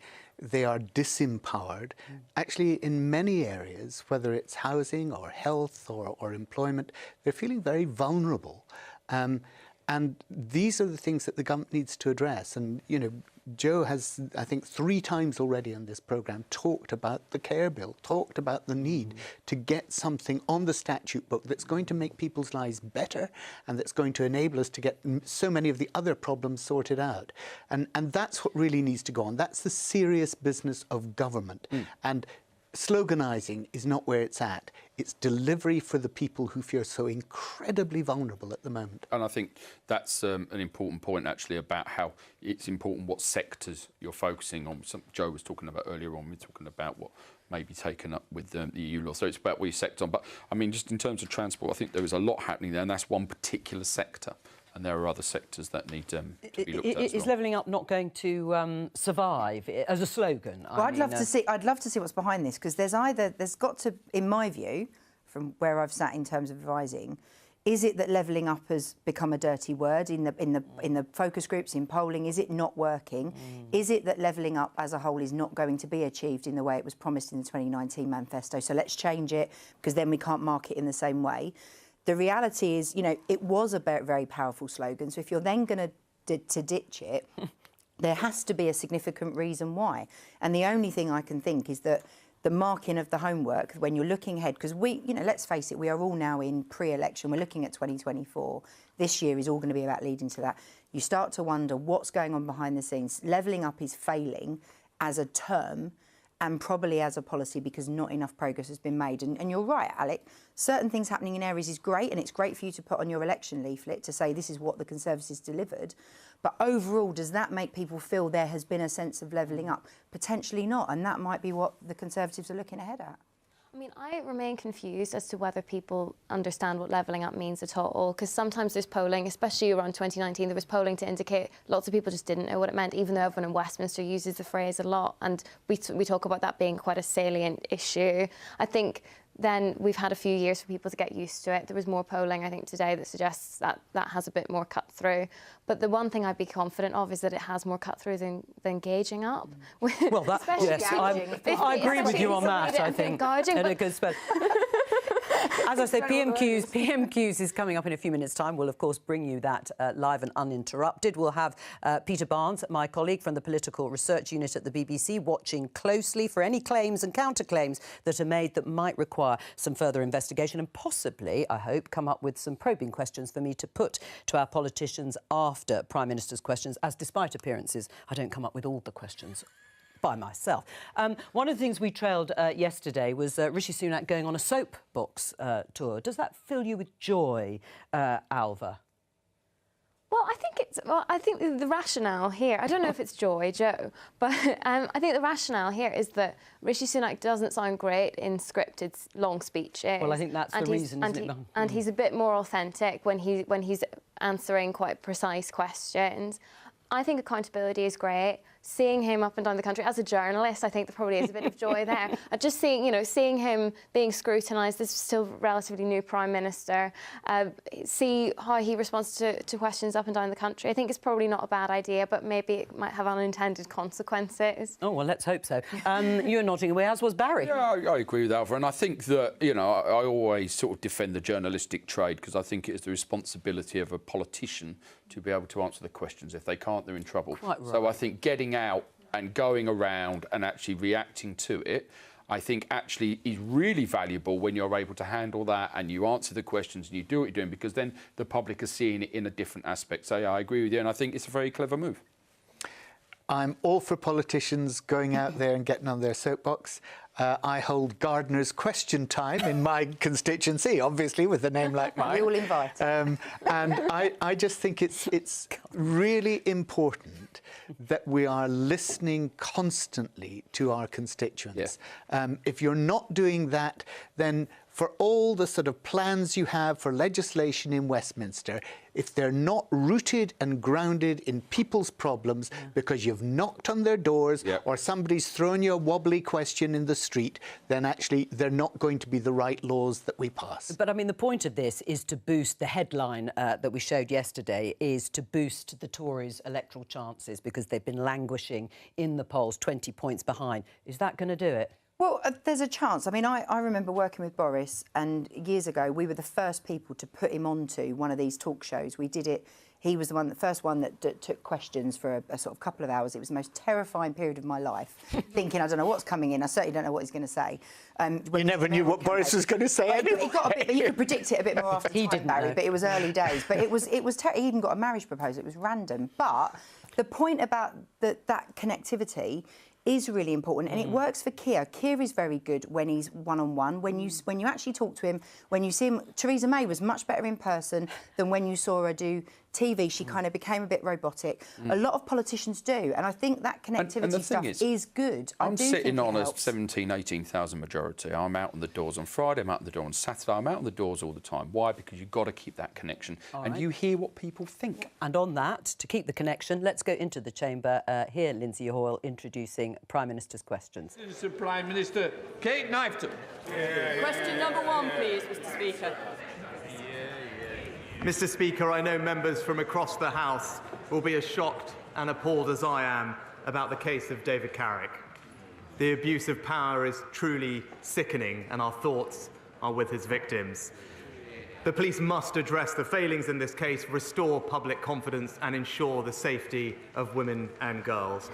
are disempowered. Actually, in many areas, whether it's housing or health or employment, they're feeling very vulnerable. And these are the things that the government needs to address. And, you know, Joe has, I think, 3 times already on this programme talked about the care bill, talked about the need to get something on the statute book that's going to make people's lives better and that's going to enable us to get so many of the other problems sorted out. And that's what really needs to go on. That's the serious business of government. And sloganising is not where it's at. It's delivery for the people who feel so incredibly vulnerable at the moment. And I think that's an important point, actually, about how it's important what sectors you're focusing on. Joe was talking about earlier on, we're talking about what may be taken up with the EU law. So it's about where you sector on. But, I mean, just in terms of transport, I think there is a lot happening there, and that's one particular sector. And there are other sectors that need to be looked at. Is levelling up not going to survive as a slogan? Well, I'd love to see what's behind this, because there's got to, in my view, from where I've sat in terms of advising, is it that levelling up has become a dirty word in the focus groups, in polling? Is it not working? Is it that levelling up as a whole is not going to be achieved in the way it was promised in the 2019 manifesto? So let's change it, because then we can't mark it in the same way. The reality is, you know, it was a very powerful slogan. So if you're then going to ditch it, there has to be a significant reason why. And the only thing I can think is that the marking of the homework, when you're looking ahead, because let's face it, we are all now in pre-election. We're looking at 2024. This year is all going to be about leading to that. You start to wonder what's going on behind the scenes. Levelling up is failing as a term and probably as a policy because not enough progress has been made. And you're right, Alec, certain things happening in areas is great, and it's great for you to put on your election leaflet to say this is what the Conservatives delivered. But overall, does that make people feel there has been a sense of levelling up? Potentially not, and that might be what the Conservatives are looking ahead at. I mean, I remain confused as to whether people understand what levelling up means at all, because sometimes there's polling, especially around 2019, there was polling to indicate lots of people just didn't know what it meant, even though everyone in Westminster uses the phrase a lot, and we talk about that being quite a salient issue. I think then we've had a few years for people to get used to it. There was more polling, I think, today that suggests that that has a bit more cut through. But the one thing I'd be confident of is that it has more cut through than gauging up. Well, yes, I agree with you on that, I think. Gouging, in a good spell. As I say, PMQs is coming up in a few minutes' time. We'll, of course, bring you that live and uninterrupted. We'll have Peter Barnes, my colleague from the Political Research Unit at the BBC, watching closely for any claims and counterclaims that are made that might require some further investigation and possibly, I hope, come up with some probing questions for me to put to our politicians after Prime Minister's questions, as despite appearances, I don't come up with all the questions by myself. One of the things we trailed yesterday was Rishi Sunak going on a soapbox tour. Does that fill you with joy, Alva? Well, I think the rationale here, I don't know if it's joy, Joe, but I think the rationale here is that Rishi Sunak doesn't sound great in scripted long speeches. Well, I think that's the reason, isn't it? And he's a bit more authentic when he's answering quite precise questions. I think accountability is great. Seeing him up and down the country as a journalist, I think there probably is a bit of joy there. Just seeing him being scrutinised, this is still relatively new Prime Minister, see how he responds to questions up and down the country. I think it's probably not a bad idea, but maybe it might have unintended consequences. Oh, well, let's hope so. You're nodding away, as was Barry. Yeah, I agree with Alva, and I think that, I always sort of defend the journalistic trade because I think it is the responsibility of a politician to be able to answer the questions. If they can't, they're in trouble. Quite right. So I think getting out and going around and actually reacting to it, I think actually is really valuable when you're able to handle that and you answer the questions and you do what you're doing, because then the public are seeing it in a different aspect. So yeah, I agree with you, and I think it's a very clever move. I'm all for politicians going out there and getting on their soapbox. I hold gardener's question time in my constituency, obviously, with a name like mine. We all invite. And I just think it's really important that we are listening constantly to our constituents. Yeah. If you're not doing that, then for all the sort of plans you have for legislation in Westminster, if they're not rooted and grounded in people's problems because you've knocked on their doors or somebody's thrown you a wobbly question in the street, then actually they're not going to be the right laws that we pass. But, I mean, the point of this is to boost the headline that we showed yesterday is to boost the Tories' electoral chances because they've been languishing in the polls, 20 points behind. Is that going to do it? Well, there's a chance. I mean, I remember working with Boris, and years ago we were the first people to put him onto one of these talk shows. We did it. He was the first one that took questions for a sort of couple of hours. It was the most terrifying period of my life, thinking, I don't know what's coming in. I certainly don't know what he's going to say. You never knew what Boris was going to say anyway. It got a bit, but you could predict it a bit more after He didn't know. But it was early days. But it was he even got a marriage proposal. It was random. But the point about that connectivity is really important, and it works for Keir. Keir is very good when he's one-on-one. When you actually talk to him, when you see him, Theresa May was much better in person than when you saw her do TV. She kind of became a bit robotic. A lot of politicians do, and I think that connectivity stuff is good. I'm sitting on a 18,000 majority. I'm out on the doors on Friday, I'm out on the door on Saturday, I'm out on the doors all the time. Why? Because you've got to keep that connection, and you hear what people think. And on that, to keep the connection, let's go into the chamber. Here, Lindsay Hoyle introducing Prime Minister's questions. Mr. Prime Minister, Kate Knifton. Question number one, please, Mr. Speaker. Mr. Speaker, I know members from across the House will be as shocked and appalled as I am about the case of David Carrick. The abuse of power is truly sickening, and our thoughts are with his victims. The police must address the failings in this case, restore public confidence and ensure the safety of women and girls.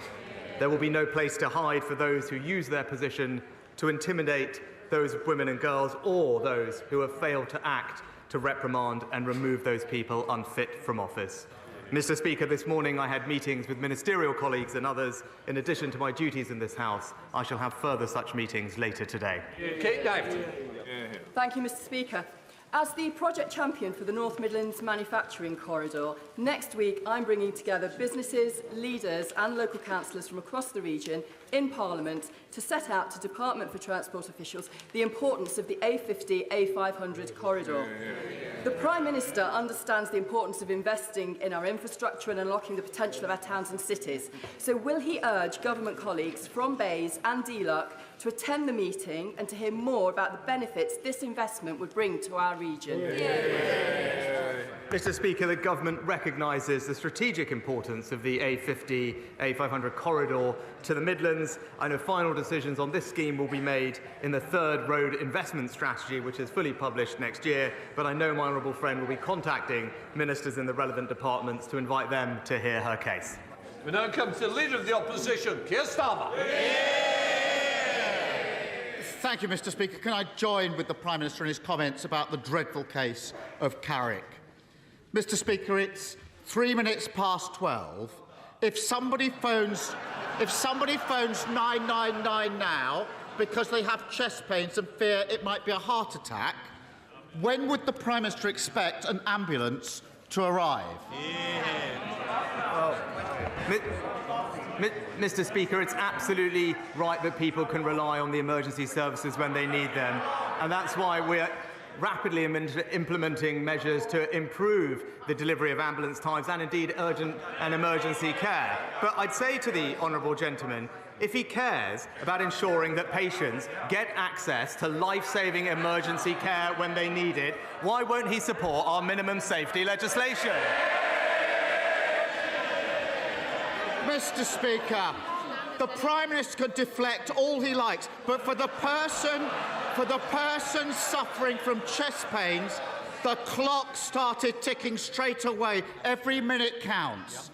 There will be no place to hide for those who use their position to intimidate those women and girls or those who have failed to act to reprimand and remove those people unfit from office. Mr. Speaker, this morning I had meetings with ministerial colleagues and others. In addition to my duties in this House, I shall have further such meetings later today. Kate Knifton. Thank you, Mr. Speaker. As the project champion for the North Midlands Manufacturing Corridor, next week I'm bringing together businesses, leaders and local councillors from across the region in Parliament to set out to Department for Transport officials the importance of the A50-A500 corridor. The Prime Minister understands the importance of investing in our infrastructure and unlocking the potential of our towns and cities. So will he urge government colleagues from Bays and DLUC to attend the meeting and to hear more about the benefits this investment would bring to our region? Mr. Speaker, the government recognises the strategic importance of the A50, A500 corridor to the Midlands. I know final decisions on this scheme will be made in the third road investment strategy, which is fully published next year, but I know my honourable friend will be contacting ministers in the relevant departments to invite them to hear her case. We now come to the Leader of the Opposition, Keir Starmer. Thank you, Mr. Speaker. Can I join with the Prime Minister in his comments about the dreadful case of Carrick? Mr. Speaker, it's 3 minutes past 12. If somebody phones 999 now because they have chest pains and fear it might be a heart attack, when would the Prime Minister expect an ambulance to arrive? Mr. Speaker, it's absolutely right that people can rely on the emergency services when they need them, and that's why we're rapidly implementing measures to improve the delivery of ambulance times and indeed urgent and emergency care. But I'd say to the honourable gentleman, if he cares about ensuring that patients get access to life-saving emergency care when they need it, why won't he support our minimum safety legislation? Mr. Speaker, the Prime Minister can deflect all he likes, but for the person suffering from chest pains, the clock started ticking straight away. Every minute counts.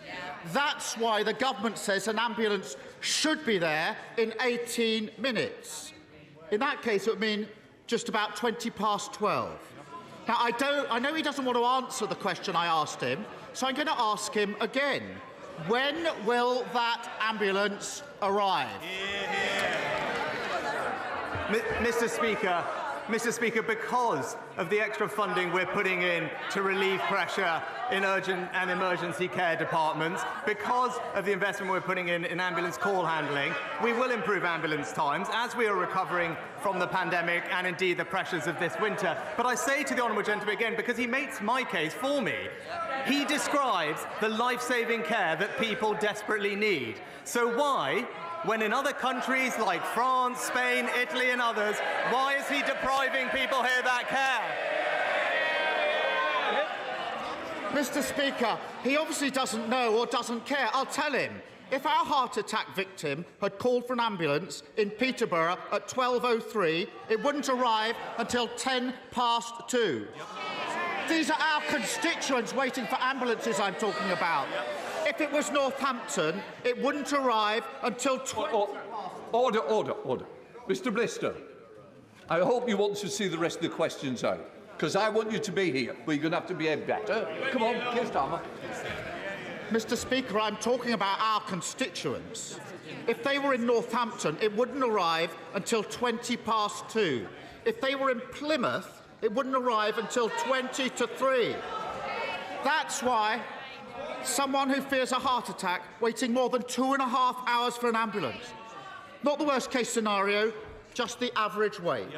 That's why the government says an ambulance should be there in 18 minutes. In that case, it would mean just about 20 past 12. Now, I know he doesn't want to answer the question I asked him, so I'm going to ask him again. When will that ambulance arrive? Mr. Speaker, because of the extra funding we're putting in to relieve pressure in urgent and emergency care departments, because of the investment we're putting in ambulance call handling, we will improve ambulance times as we are recovering from the pandemic and indeed the pressures of this winter. But I say to the honourable gentleman again, because he makes my case for me, he describes the life-saving care that people desperately need. So why, when in other countries like France, Spain, Italy and others, why is he depriving people here that care? Mr. Speaker, he obviously doesn't know or doesn't care. I'll tell him. If our heart attack victim had called for an ambulance in Peterborough at 12:03, it wouldn't arrive until 10 past 2. These are our constituents waiting for ambulances I'm talking about. If it was Northampton, it wouldn't arrive until 20... Order. Mr. Blister, I hope you want to see the rest of the questions out, because I want you to be here, but you're going to have to behave better. Come on, Keir Starmer. Mr. Speaker, I'm talking about our constituents. If they were in Northampton, it wouldn't arrive until 20 past 2. If they were in Plymouth, it wouldn't arrive until 20 to 3. That's why someone who fears a heart attack waiting more than 2.5 hours for an ambulance. Not the worst case scenario, just the average wait.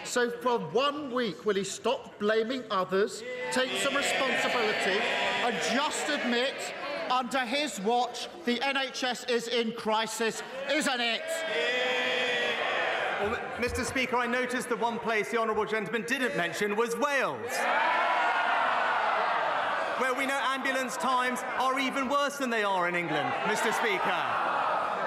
So for 1 week, will he stop blaming others, take some responsibility, and just admit, under his watch, the NHS is in crisis, isn't it? Well, Mr. Speaker, I noticed that one place the honourable gentleman didn't mention was Wales, where we know ambulance times are even worse than they are in England, Mr. Speaker.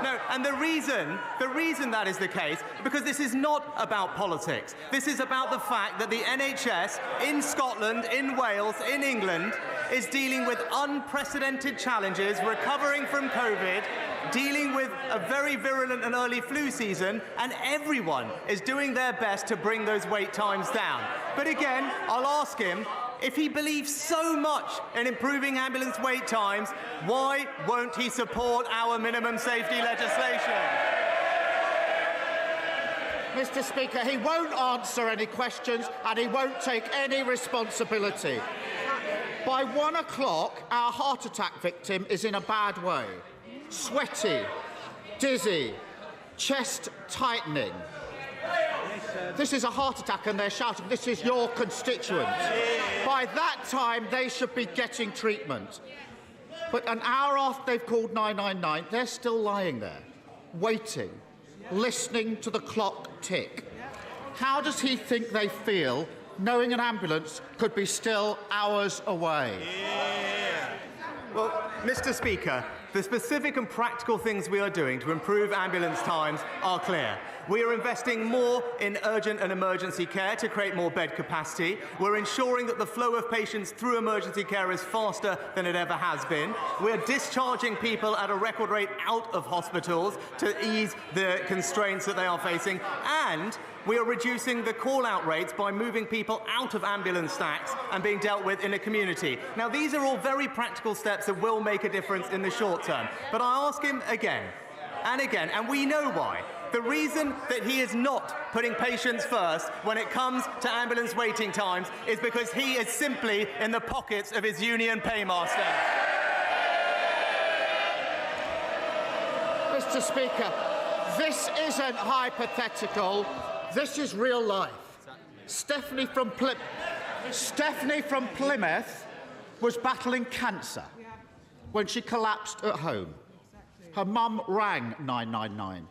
No, and the reason that is the case, because this is not about politics. This is about the fact that the NHS in Scotland, in Wales, in England, is dealing with unprecedented challenges, recovering from COVID, dealing with a very virulent and early flu season, and everyone is doing their best to bring those wait times down. But again, I'll ask him, if he believes so much in improving ambulance wait times, why won't he support our minimum safety legislation? Mr. Speaker, he won't answer any questions and he won't take any responsibility. By 1 o'clock, our heart attack victim is in a bad way. Sweaty, dizzy, chest tightening. This is a heart attack and they're shouting, this is your constituents. By that time, they should be getting treatment. But an hour after they've called 999, they're still lying there, waiting, listening to the clock tick. How does he think they feel knowing an ambulance could be still hours away. Well, Mr. Speaker, the specific and practical things we are doing to improve ambulance times are clear. We are investing more in urgent and emergency care to create more bed capacity. We're ensuring that the flow of patients through emergency care is faster than it ever has been. We're discharging people at a record rate out of hospitals to ease the constraints that they are facing. And we are reducing the call-out rates by moving people out of ambulance stacks and being dealt with in a community. Now, these are all very practical steps that will make a difference in the short term. But I ask him again and again, and we know why. The reason that he is not putting patients first when it comes to ambulance waiting times is because he is simply in the pockets of his union paymaster. Mr. Speaker, this isn't hypothetical. This is real life. Stephanie from Plymouth was battling cancer when she collapsed at home. Her mum rang 999,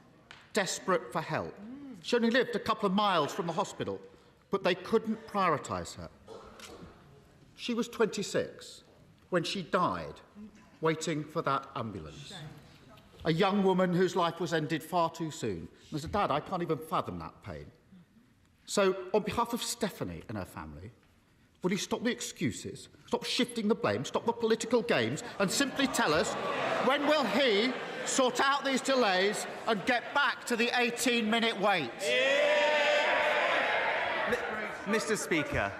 desperate for help. She only lived a couple of miles from the hospital, but they couldn't prioritise her. She was 26 when she died, waiting for that ambulance. A young woman whose life was ended far too soon. And as a dad, I can't even fathom that pain. So, on behalf of Stephanie and her family, will you stop the excuses, stop shifting the blame, stop the political games, and simply tell us, when will he sort out these delays and get back to the 18-minute wait? Mr. Speaker,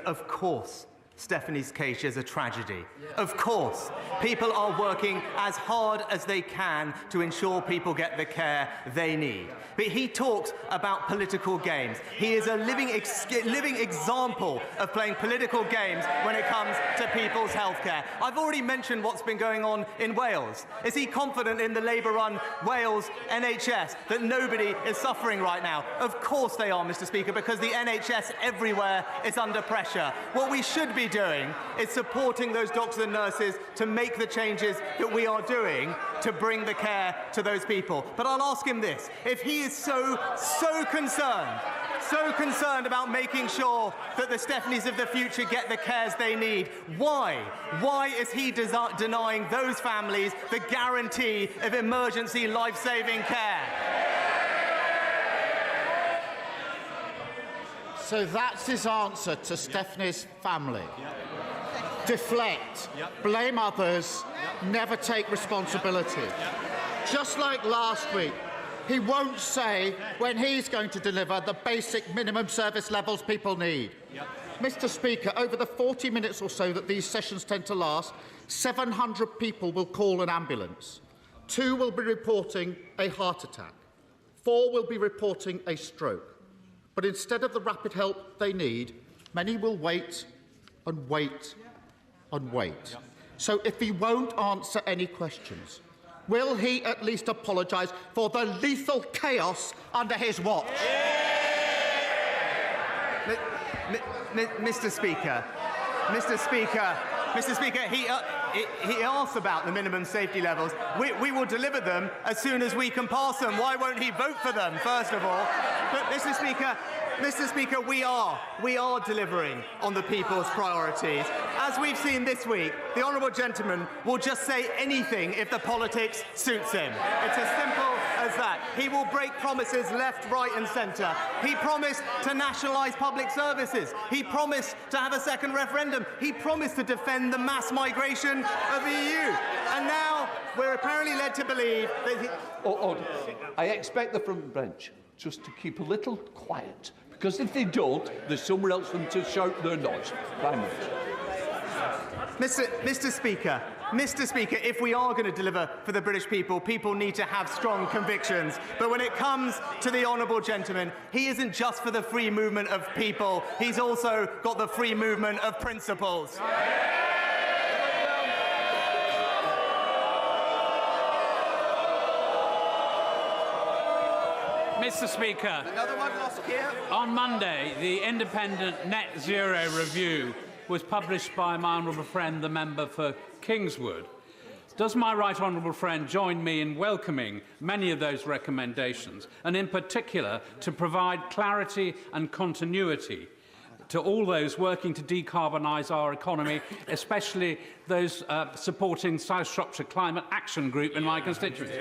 of course Stephanie's case is a tragedy. Of course, people are working as hard as they can to ensure people get the care they need. But he talks about political games. He is a living example of playing political games when it comes to people's healthcare. I've already mentioned what's been going on in Wales. Is he confident in the Labour-run Wales NHS that nobody is suffering right now? Of course they are, Mr. Speaker, because the NHS everywhere is under pressure. What we should be doing is supporting those doctors and nurses to make the changes that we are doing to bring the care to those people. But I'll ask him this. If he is so concerned about making sure that the Stephanies of the future get the cares they need, why is he denying those families the guarantee of emergency life-saving care? So that's his answer to Stephanie's family. Deflect, blame others, never take responsibility. Just like last week, he won't say when he's going to deliver the basic minimum service levels people need. Mr. Speaker, over the 40 minutes or so that these sessions tend to last, 700 people will call an ambulance. 2 will be reporting a heart attack. 4 will be reporting a stroke. But instead of the rapid help they need, many will wait and wait and wait. So if he won't answer any questions, will he at least apologise for the lethal chaos under his watch? Mr. Speaker, he asks about the minimum safety levels. We will deliver them as soon as we can pass them. Why won't he vote for them, first of all? But, Mr. Speaker, we are delivering on the people's priorities. As we've seen this week, the honourable gentleman will just say anything if the politics suits him. It's as simple as that. He will break promises left, right and centre. He promised to nationalise public services. He promised to have a second referendum. He promised to defend the mass migration of the EU. And now we're apparently led to believe that he... I expect the front bench just to keep a little quiet, because if they don't, there's somewhere else for them to shout their noise. Mr. Speaker, if we are going to deliver for the British people, people need to have strong convictions. But when it comes to the honourable gentleman, he isn't just for the free movement of people, he's also got the free movement of principles. Mr. Speaker, on Monday, the independent Net Zero review was published by my honourable friend, the member for Kingswood. Does my right honourable friend join me in welcoming many of those recommendations, and in particular to provide clarity and continuity to all those working to decarbonise our economy, especially those supporting South Shropshire Climate Action Group in my constituency.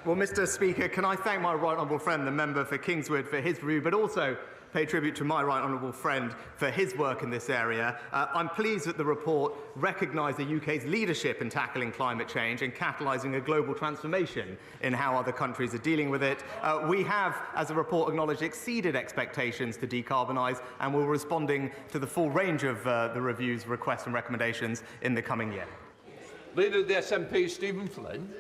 Well, Mr. Speaker, can I thank my right honourable friend, the member for Kingswood, for his view, but also pay tribute to my right honourable friend for his work in this area. I'm pleased that the report recognised the UK's leadership in tackling climate change and catalysing a global transformation in how other countries are dealing with it. We have, as the report acknowledged, exceeded expectations to decarbonise, and we're responding to the full range of the review's requests and recommendations in the coming year. Leader of the SNP, Stephen Flynn.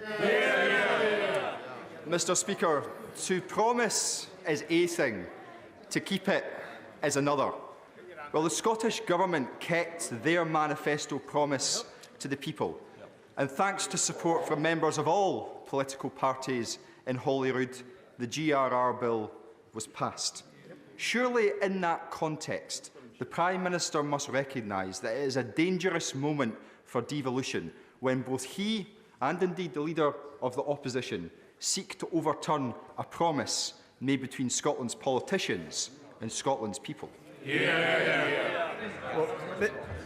Mr. Speaker, to promise is a thing, to keep it is another. Well, the Scottish Government kept their manifesto promise to the people, and thanks to support from members of all political parties in Holyrood, the GRR bill was passed. Surely in that context, the Prime Minister must recognise that it is a dangerous moment for devolution when both he and indeed the Leader of the Opposition seek to overturn a promise made between Scotland's politicians and Scotland's people. Well,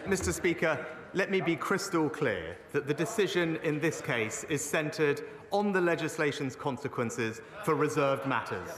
Mr. Speaker, let me be crystal clear that the decision in this case is centred on the legislation's consequences for reserved matters,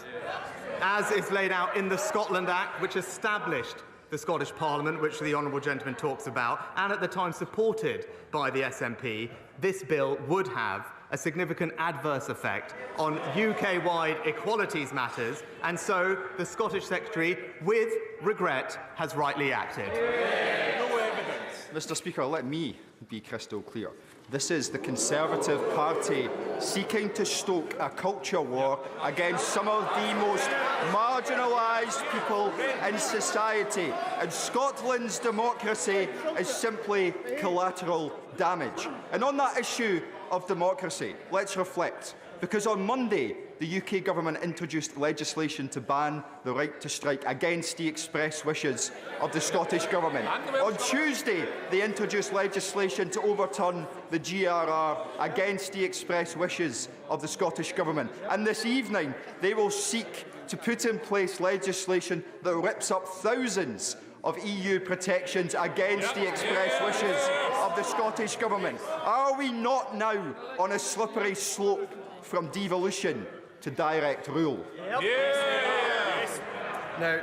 as is laid out in the Scotland Act, which established the Scottish Parliament, which the honourable gentleman talks about, and at the time supported by the SNP. This bill would have a significant adverse effect on UK-wide equalities matters, and so the Scottish Secretary, with regret, has rightly acted. No evidence. Mr. Speaker, let me be crystal clear. This is the Conservative Party seeking to stoke a culture war against some of the most marginalised people in society, and Scotland's democracy is simply collateral damage. And on that issue of democracy, let's reflect, because on Monday the UK Government introduced legislation to ban the right to strike against the express wishes of the Scottish Government. On Tuesday they introduced legislation to overturn the GRR against the express wishes of the Scottish Government, and this evening they will seek to put in place legislation that rips up thousands of EU protections against the express wishes of the Scottish Government. Are we not now on a slippery slope from devolution to direct rule? No,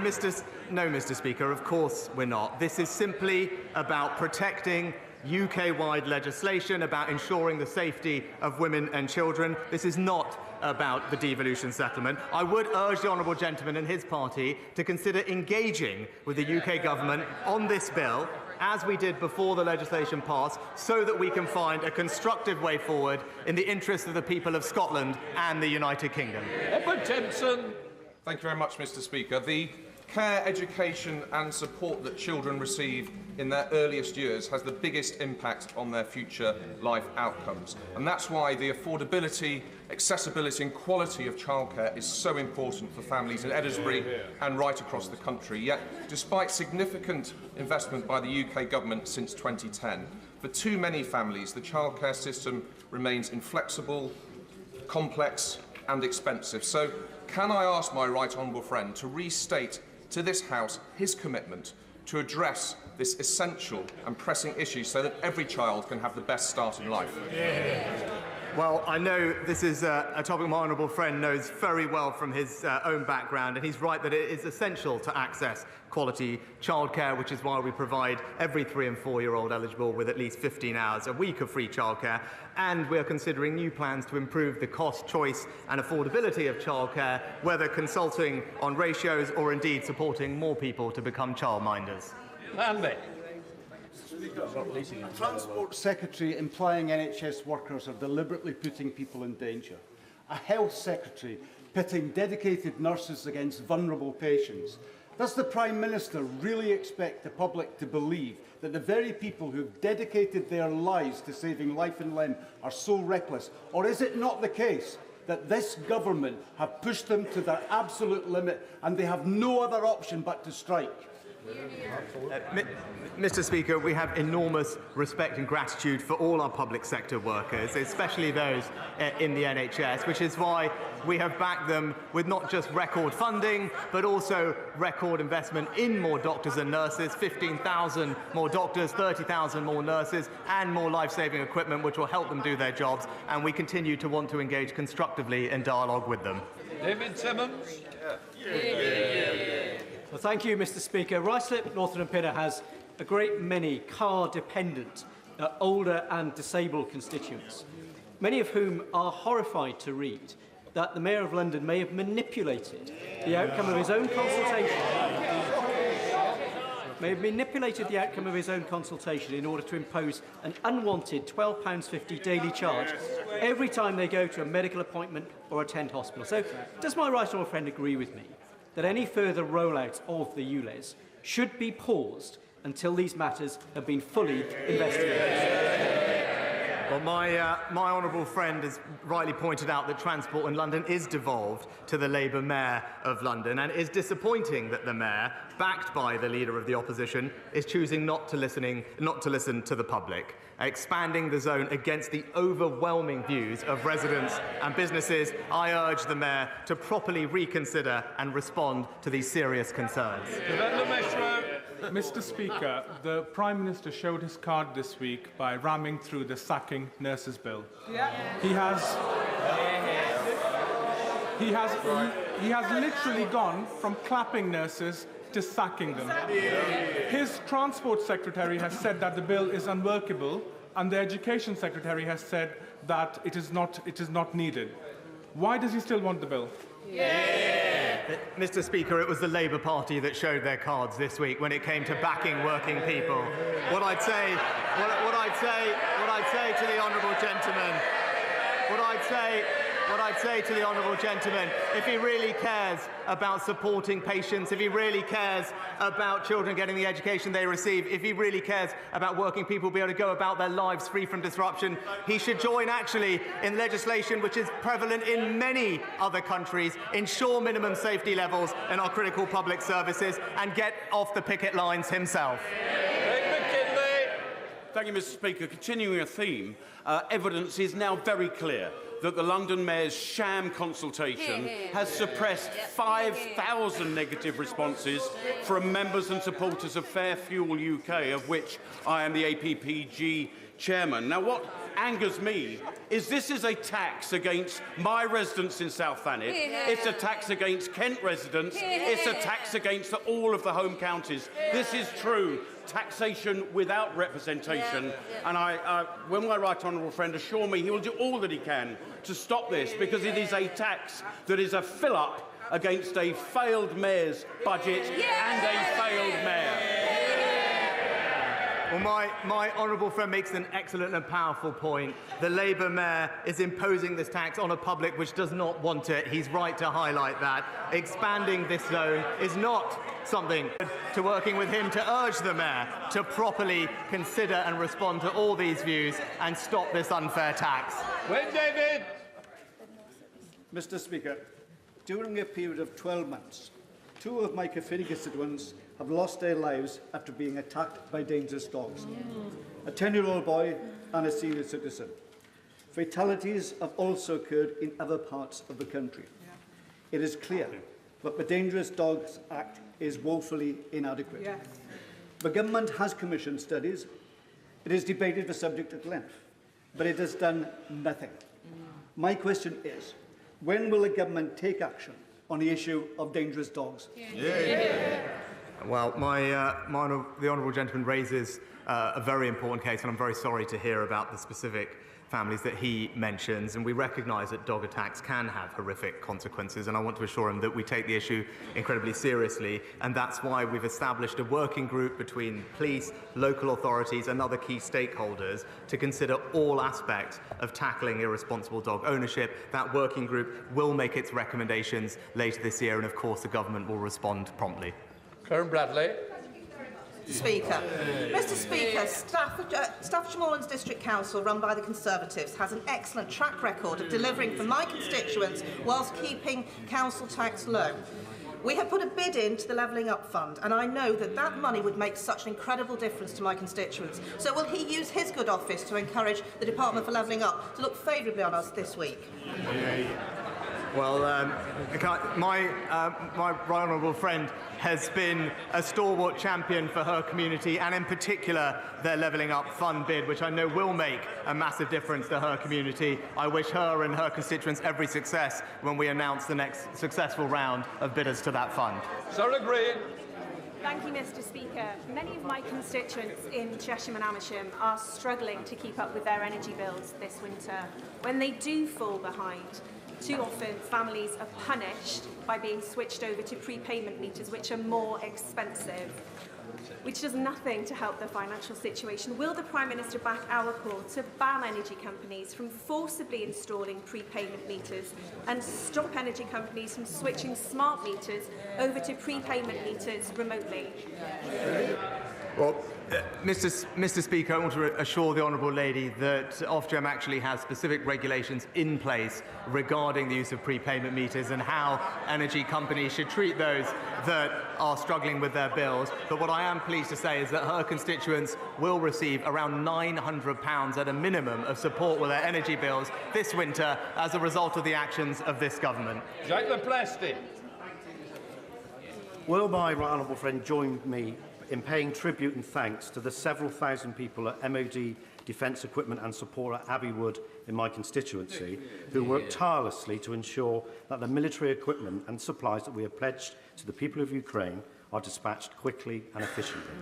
Mr. Speaker, of course we're not. This is simply about protecting UK-wide legislation, about ensuring the safety of women and children. This is not about the devolution settlement. I would urge the honourable gentleman and his party to consider engaging with the UK Government on this bill, as we did before the legislation passed, so that we can find a constructive way forward in the interest of the people of Scotland and the United Kingdom. Edward Timpson. Thank you very much, Mr. Speaker. The care, education and support that children receive in their earliest years has the biggest impact on their future life outcomes. And that's why the affordability, accessibility and quality of childcare is so important for families in Eddisbury and right across the country. Yet, despite significant investment by the UK Government since 2010, for too many families the childcare system remains inflexible, complex and expensive. So, can I ask my right honourable friend to restate to this House his commitment to address this essential and pressing issue so that every child can have the best start in life? Well, I know this is a topic my honourable friend knows very well from his own background, and he's right that it is essential to access quality childcare, which is why we provide every 3 and 4-year-old eligible with at least 15 hours a week of free childcare, and we are considering new plans to improve the cost, choice and affordability of childcare, whether consulting on ratios or indeed supporting more people to become childminders. Andy. Transport Secretary implying NHS workers are deliberately putting people in danger. A Health Secretary pitting dedicated nurses against vulnerable patients. Does the Prime Minister really expect the public to believe that the very people who have dedicated their lives to saving life and limb are so reckless? Or is it not the case that this government have pushed them to their absolute limit and they have no other option but to strike? Mr. Speaker, we have enormous respect and gratitude for all our public sector workers, especially those in the NHS, which is why we have backed them with not just record funding, but also record investment in more doctors and nurses, 15,000 more doctors, 30,000 more nurses, and more life-saving equipment, which will help them do their jobs. And we continue to want to engage constructively in dialogue with them. David Simmons. Well, thank you, Mr. Speaker. Ruislip, Northern and Pinner has a great many car-dependent, older and disabled constituents, many of whom are horrified to read that the Mayor of London may have manipulated the outcome of his own consultation, in order to impose an unwanted £12.50 daily charge every time they go to a medical appointment or attend hospital. So, does my right honourable friend agree with me that any further rollout of the ULEZ should be paused until these matters have been fully investigated? Well, my honourable friend has rightly pointed out that transport in London is devolved to the Labour Mayor of London, and it is disappointing that the Mayor, backed by the Leader of the Opposition, is choosing not to listen to the public, expanding the zone against the overwhelming views of residents and businesses. I urge the Mayor to properly reconsider and respond to these serious concerns. Mr. Speaker, the Prime Minister showed his card this week by ramming through the sacking nurses bill. Yeah. He has literally gone from clapping nurses to sacking them. His Transport Secretary has said that the bill is unworkable, and the Education Secretary has said that it is not needed. Why does he still want the bill? Mr. Speaker, it was the Labour Party that showed their cards this week when it came to backing working people. What I'd say to the honourable gentleman, if he really cares about supporting patients, if he really cares about children getting the education they receive, if he really cares about working people being able to go about their lives free from disruption, he should join actually in legislation which is prevalent in many other countries, ensure minimum safety levels in our critical public services, and get off the picket lines himself. Thank you, Mr. Speaker. Continuing a theme, evidence is now very clear that the London Mayor's sham consultation has suppressed 5,000 negative responses from members and supporters of Fair Fuel UK, of which I am the APPG chairman. Now, what angers me is this is a tax against my residents in South Thanet. It's a tax against Kent residents. It's a tax against all of the home counties. This is true taxation without representation, and when my right honourable friend assure me he will do all that he can to stop this, because it is a tax that is a fill-up against a failed mayor's budget and a failed mayor. Well, my honourable friend makes an excellent and powerful point. The Labour Mayor is imposing this tax on a public which does not want it. He's right to highlight that. Expanding this zone is not something to working with him to urge the Mayor to properly consider and respond to all these views and stop this unfair tax. Wait, David! Mr. Speaker, during a period of 12 months, 2 of my Caerphilly constituents have lost their lives after being attacked by dangerous dogs. A 10-year-old boy and a senior citizen. Fatalities have also occurred in other parts of the country. It is clear that the Dangerous Dogs Act is woefully inadequate. Yes. The government has commissioned studies. It has debated the subject at length, but it has done nothing. My question is, when will the government take action on the issue of dangerous dogs? Well, the honourable gentleman raises a very important case, and I'm very sorry to hear about the specific families that he mentions, and we recognise that dog attacks can have horrific consequences, and I want to assure him that we take the issue incredibly seriously, and that's why we've established a working group between police, local authorities and other key stakeholders to consider all aspects of tackling irresponsible dog ownership. That working group will make its recommendations later this year, and of course the government will respond promptly. Karen Bradley. Speaker. Mr. Speaker, Staffordshire Moorlands District Council, run by the Conservatives, has an excellent track record of delivering for my constituents whilst keeping council tax low. We have put a bid into the Levelling Up Fund, and I know that that money would make such an incredible difference to my constituents. So will he use his good office to encourage the Department for Levelling Up to look favourably on us this week? Well, my right honourable friend has been a stalwart champion for her community, and in particular their Levelling Up Fund bid, which I know will make a massive difference to her community. I wish her and her constituents every success when we announce the next successful round of bidders to that fund. Sarah Green. Thank you, Mr. Speaker. Many of my constituents in Chesham and Amersham are struggling to keep up with their energy bills this winter. When they do fall behind, too often families are punished by being switched over to prepayment meters, which are more expensive, which does nothing to help their financial situation. Will the Prime Minister back our call to ban energy companies from forcibly installing prepayment meters and stop energy companies from switching smart meters over to prepayment meters remotely? Well, Mr. Speaker, I want to assure the honourable lady that Ofgem actually has specific regulations in place regarding the use of prepayment meters and how energy companies should treat those that are struggling with their bills. But what I am pleased to say is that her constituents will receive around £900 at a minimum of support with their energy bills this winter as a result of the actions of this government. Jacques Leplasty. Will my right honourable friend join me in paying tribute and thanks to the several thousand people at MOD Defence Equipment and Support at Abbey Wood in my constituency who work tirelessly to ensure that the military equipment and supplies that we have pledged to the people of Ukraine are dispatched quickly and efficiently?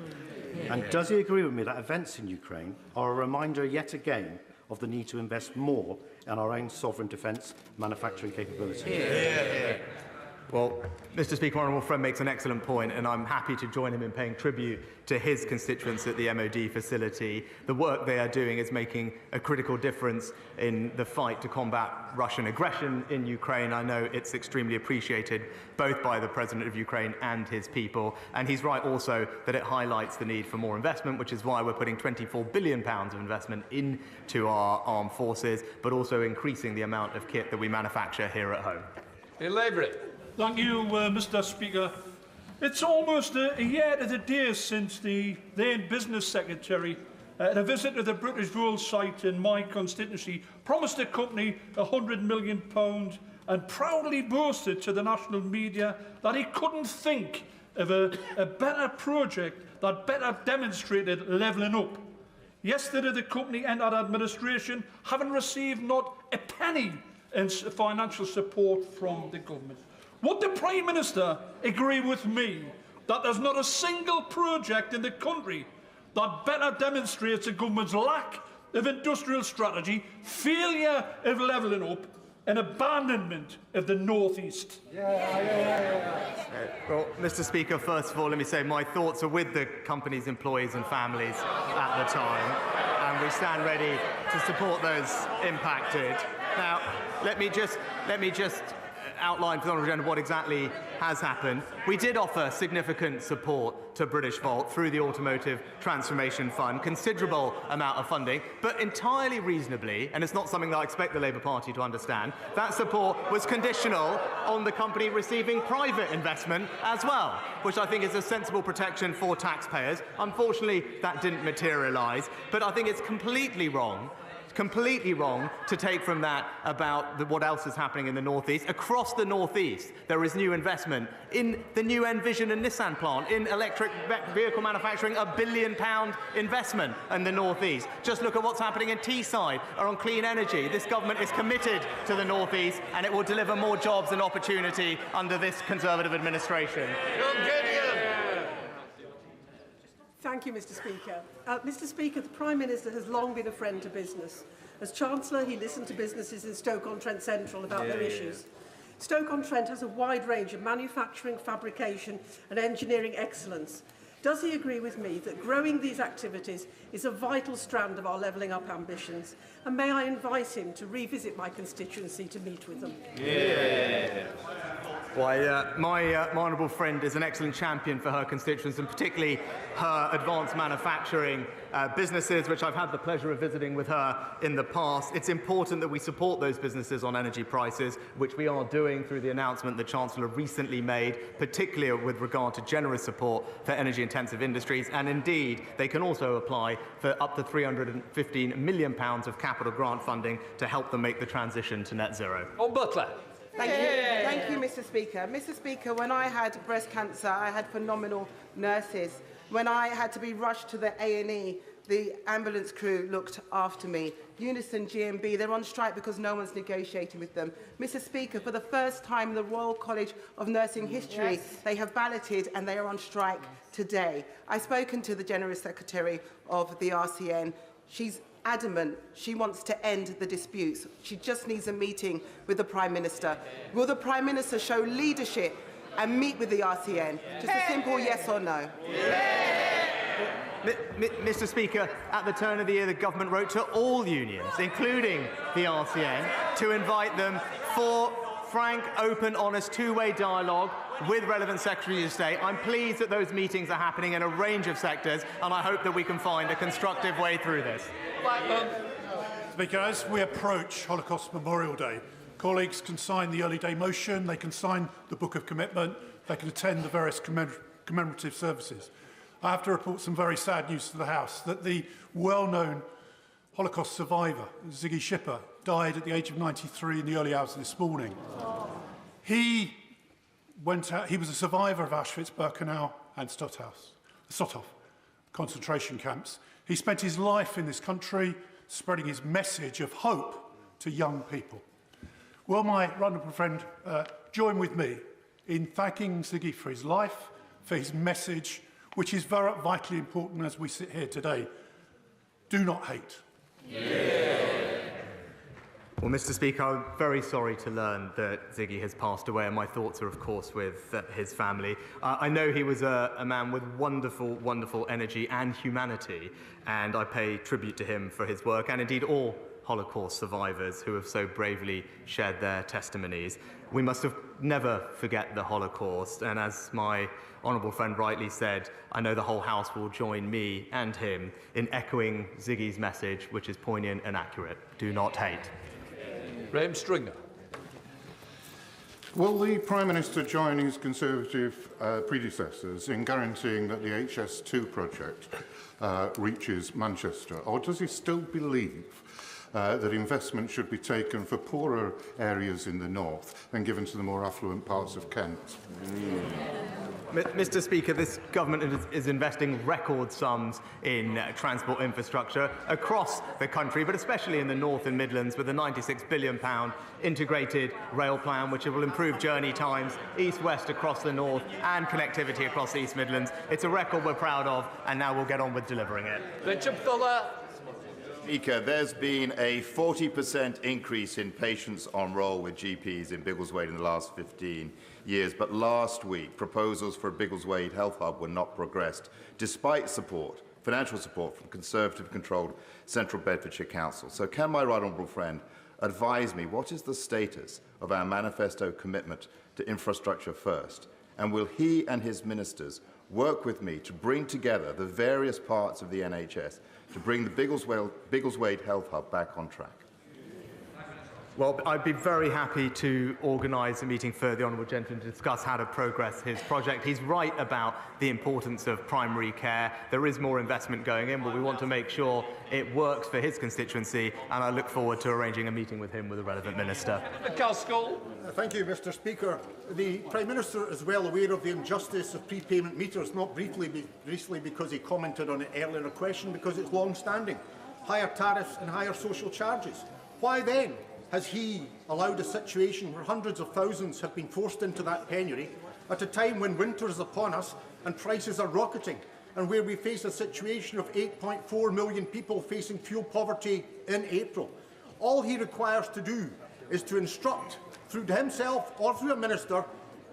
And does he agree with me that events in Ukraine are a reminder yet again of the need to invest more in our own sovereign defence manufacturing capabilities? Well, Mr. Speaker, honourable friend makes an excellent point, and I'm happy to join him in paying tribute to his constituents at the MOD facility. The work they are doing is making a critical difference in the fight to combat Russian aggression in Ukraine. I know it's extremely appreciated both by the President of Ukraine and his people. And he's right also that it highlights the need for more investment, which is why we're putting £24 billion of investment into our armed forces, but also increasing the amount of kit that we manufacture here at home. Thank you, Mr. Speaker. It's almost a year to the day since the then Business Secretary, at a visit to the British Rail site in my constituency, promised the company £100 million and proudly boasted to the national media that he couldn't think of a better project that better demonstrated levelling up. Yesterday, the company entered administration, having received not a penny in financial support from the government. Would the Prime Minister agree with me that there's not a single project in the country that better demonstrates the government's lack of industrial strategy, failure of levelling up and abandonment of the North East? Well, Mr. Speaker, first of all, let me say my thoughts are with the company's employees and families at the time, and we stand ready to support those impacted. Now, let me just outline for the Honourable Gentleman what exactly has happened. We did offer significant support to Britishvolt through the Automotive Transformation Fund, considerable amount of funding, but entirely reasonably, and it's not something that I expect the Labour Party to understand, that support was conditional on the company receiving private investment as well, which I think is a sensible protection for taxpayers. Unfortunately, that didn't materialise, but I think it's completely wrong to take from that about what else is happening in the North East. Across the North East, there is new investment in the new Envision and Nissan plant, in electric vehicle manufacturing, £1 billion investment in the North East. Just look at what's happening in Teesside or on clean energy. This government is committed to the North East, and it will deliver more jobs and opportunity under this Conservative administration. Thank you, Mr. Speaker. Mr. Speaker, the Prime Minister has long been a friend to business. As Chancellor, he listened to businesses in Stoke-on-Trent Central about their issues. Stoke-on-Trent has a wide range of manufacturing, fabrication and engineering excellence. Does he agree with me that growing these activities is a vital strand of our levelling up ambitions? And may I invite him to revisit my constituency to meet with them? Why, my honourable friend is an excellent champion for her constituents, and particularly her advanced manufacturing businesses, which I've had the pleasure of visiting with her in the past. It's important that we support those businesses on energy prices, which we are doing through the announcement the Chancellor recently made, particularly with regard to generous support for energy-intensive industries. And indeed, they can also apply for up to £315 million of capital grant funding to help them make the transition to net zero. On Butler. Thank you, Mr. Speaker. Mr. Speaker, when I had breast cancer, I had phenomenal nurses. When I had to be rushed to the A&E, the ambulance crew looked after me. Unison, GMB, they're on strike because no one's negotiating with them. Mr. Speaker, for the first time in the Royal College of Nursing history, they have balloted and they are on strike today. I've spoken to the General Secretary of the RCN. She's adamant she wants to end the disputes. She just needs a meeting with the Prime Minister. Will the Prime Minister show leadership and meet with the RCN? Just a simple yes or no. Mr. Speaker, at the turn of the year, the government wrote to all unions, including the RCN, to invite them for frank, open, honest, two-way dialogue with relevant Secretaries of State. I'm pleased that those meetings are happening in a range of sectors, and I hope that we can find a constructive way through this. Speaker, as we approach Holocaust Memorial Day, colleagues can sign the early day motion, they can sign the Book of Commitment, they can attend the various commemorative services. I have to report some very sad news to the House, that the well-known Holocaust survivor, Ziggy Schipper, died at the age of 93 in the early hours of this morning. He was a survivor of Auschwitz, Birkenau and Stutthof concentration camps. He spent his life in this country spreading his message of hope to young people. Will my right honourable friend join with me in thanking Ziggy for his life, for his message, which is very vitally important as we sit here today. Do not hate. Well, Mr. Speaker, I'm very sorry to learn that Ziggy has passed away, and my thoughts are, of course, with his family. I know he was a man with wonderful, wonderful energy and humanity, and I pay tribute to him for his work, and indeed all Holocaust survivors who have so bravely shared their testimonies. We must never forget the Holocaust, and as my honourable friend rightly said, I know the whole House will join me and him in echoing Ziggy's message, which is poignant and accurate. Do not hate. Graham Stringer. Will the Prime Minister join his Conservative predecessors in guaranteeing that the HS2 project reaches Manchester, or does he still believe that investment should be taken for poorer areas in the north and given to the more affluent parts of Kent? Mr. Speaker, this government is investing record sums in transport infrastructure across the country, but especially in the North and Midlands, with a £96 billion integrated rail plan, which will improve journey times east-west across the north and connectivity across the East Midlands. It's a record we're proud of, and now we'll get on with delivering it. Richard Fuller. Speaker, there's been a 40% increase in patients on roll with GPs in Biggleswade in the last 15 years, but last week proposals for a Biggleswade Health Hub were not progressed, despite financial support from Conservative-controlled Central Bedfordshire Council. So can my right honourable friend advise me what is the status of our manifesto commitment to infrastructure first, and will he and his ministers work with me to bring together the various parts of the NHS to bring the Biggleswade Health Hub back on track? Well, I'd be very happy to organise a meeting for the honourable gentleman to discuss how to progress his project. He's right about the importance of primary care. There is more investment going in, but we want to make sure it works for his constituency, and I look forward to arranging a meeting with him with the relevant minister. Thank you, Mr. Speaker. The Prime Minister is well aware of the injustice of prepayment meters, not recently because he commented on it earlier in a question, because it's long-standing. Higher tariffs and higher social charges. Why then has he allowed a situation where hundreds of thousands have been forced into that penury at a time when winter is upon us and prices are rocketing, and where we face a situation of 8.4 million people facing fuel poverty in April? All he requires to do is to instruct, through himself or through a minister,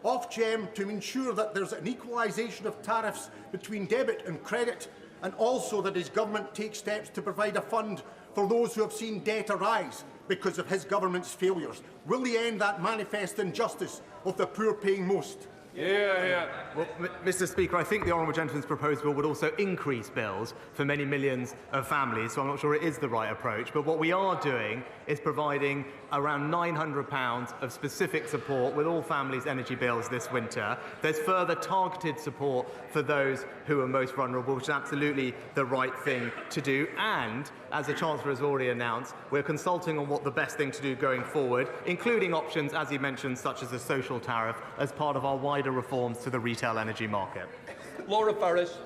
Ofgem to ensure that there's an equalisation of tariffs between debit and credit, and also that his government takes steps to provide a fund for those who have seen debt arise because of his government's failures. Will he end that manifest injustice of the poor paying most? Well, Mr. Speaker, I think the honourable gentleman's proposed bill would also increase bills for many millions of families, so I'm not sure it is the right approach. But what we are doing is providing around £900 of specific support with all families' energy bills this winter. There's further targeted support for those who are most vulnerable, which is absolutely the right thing to do. And, as the Chancellor has already announced, we're consulting on what the best thing to do going forward, including options, as he mentioned, such as a social tariff, as part of our wider reforms to the retail energy market. Laura Farris.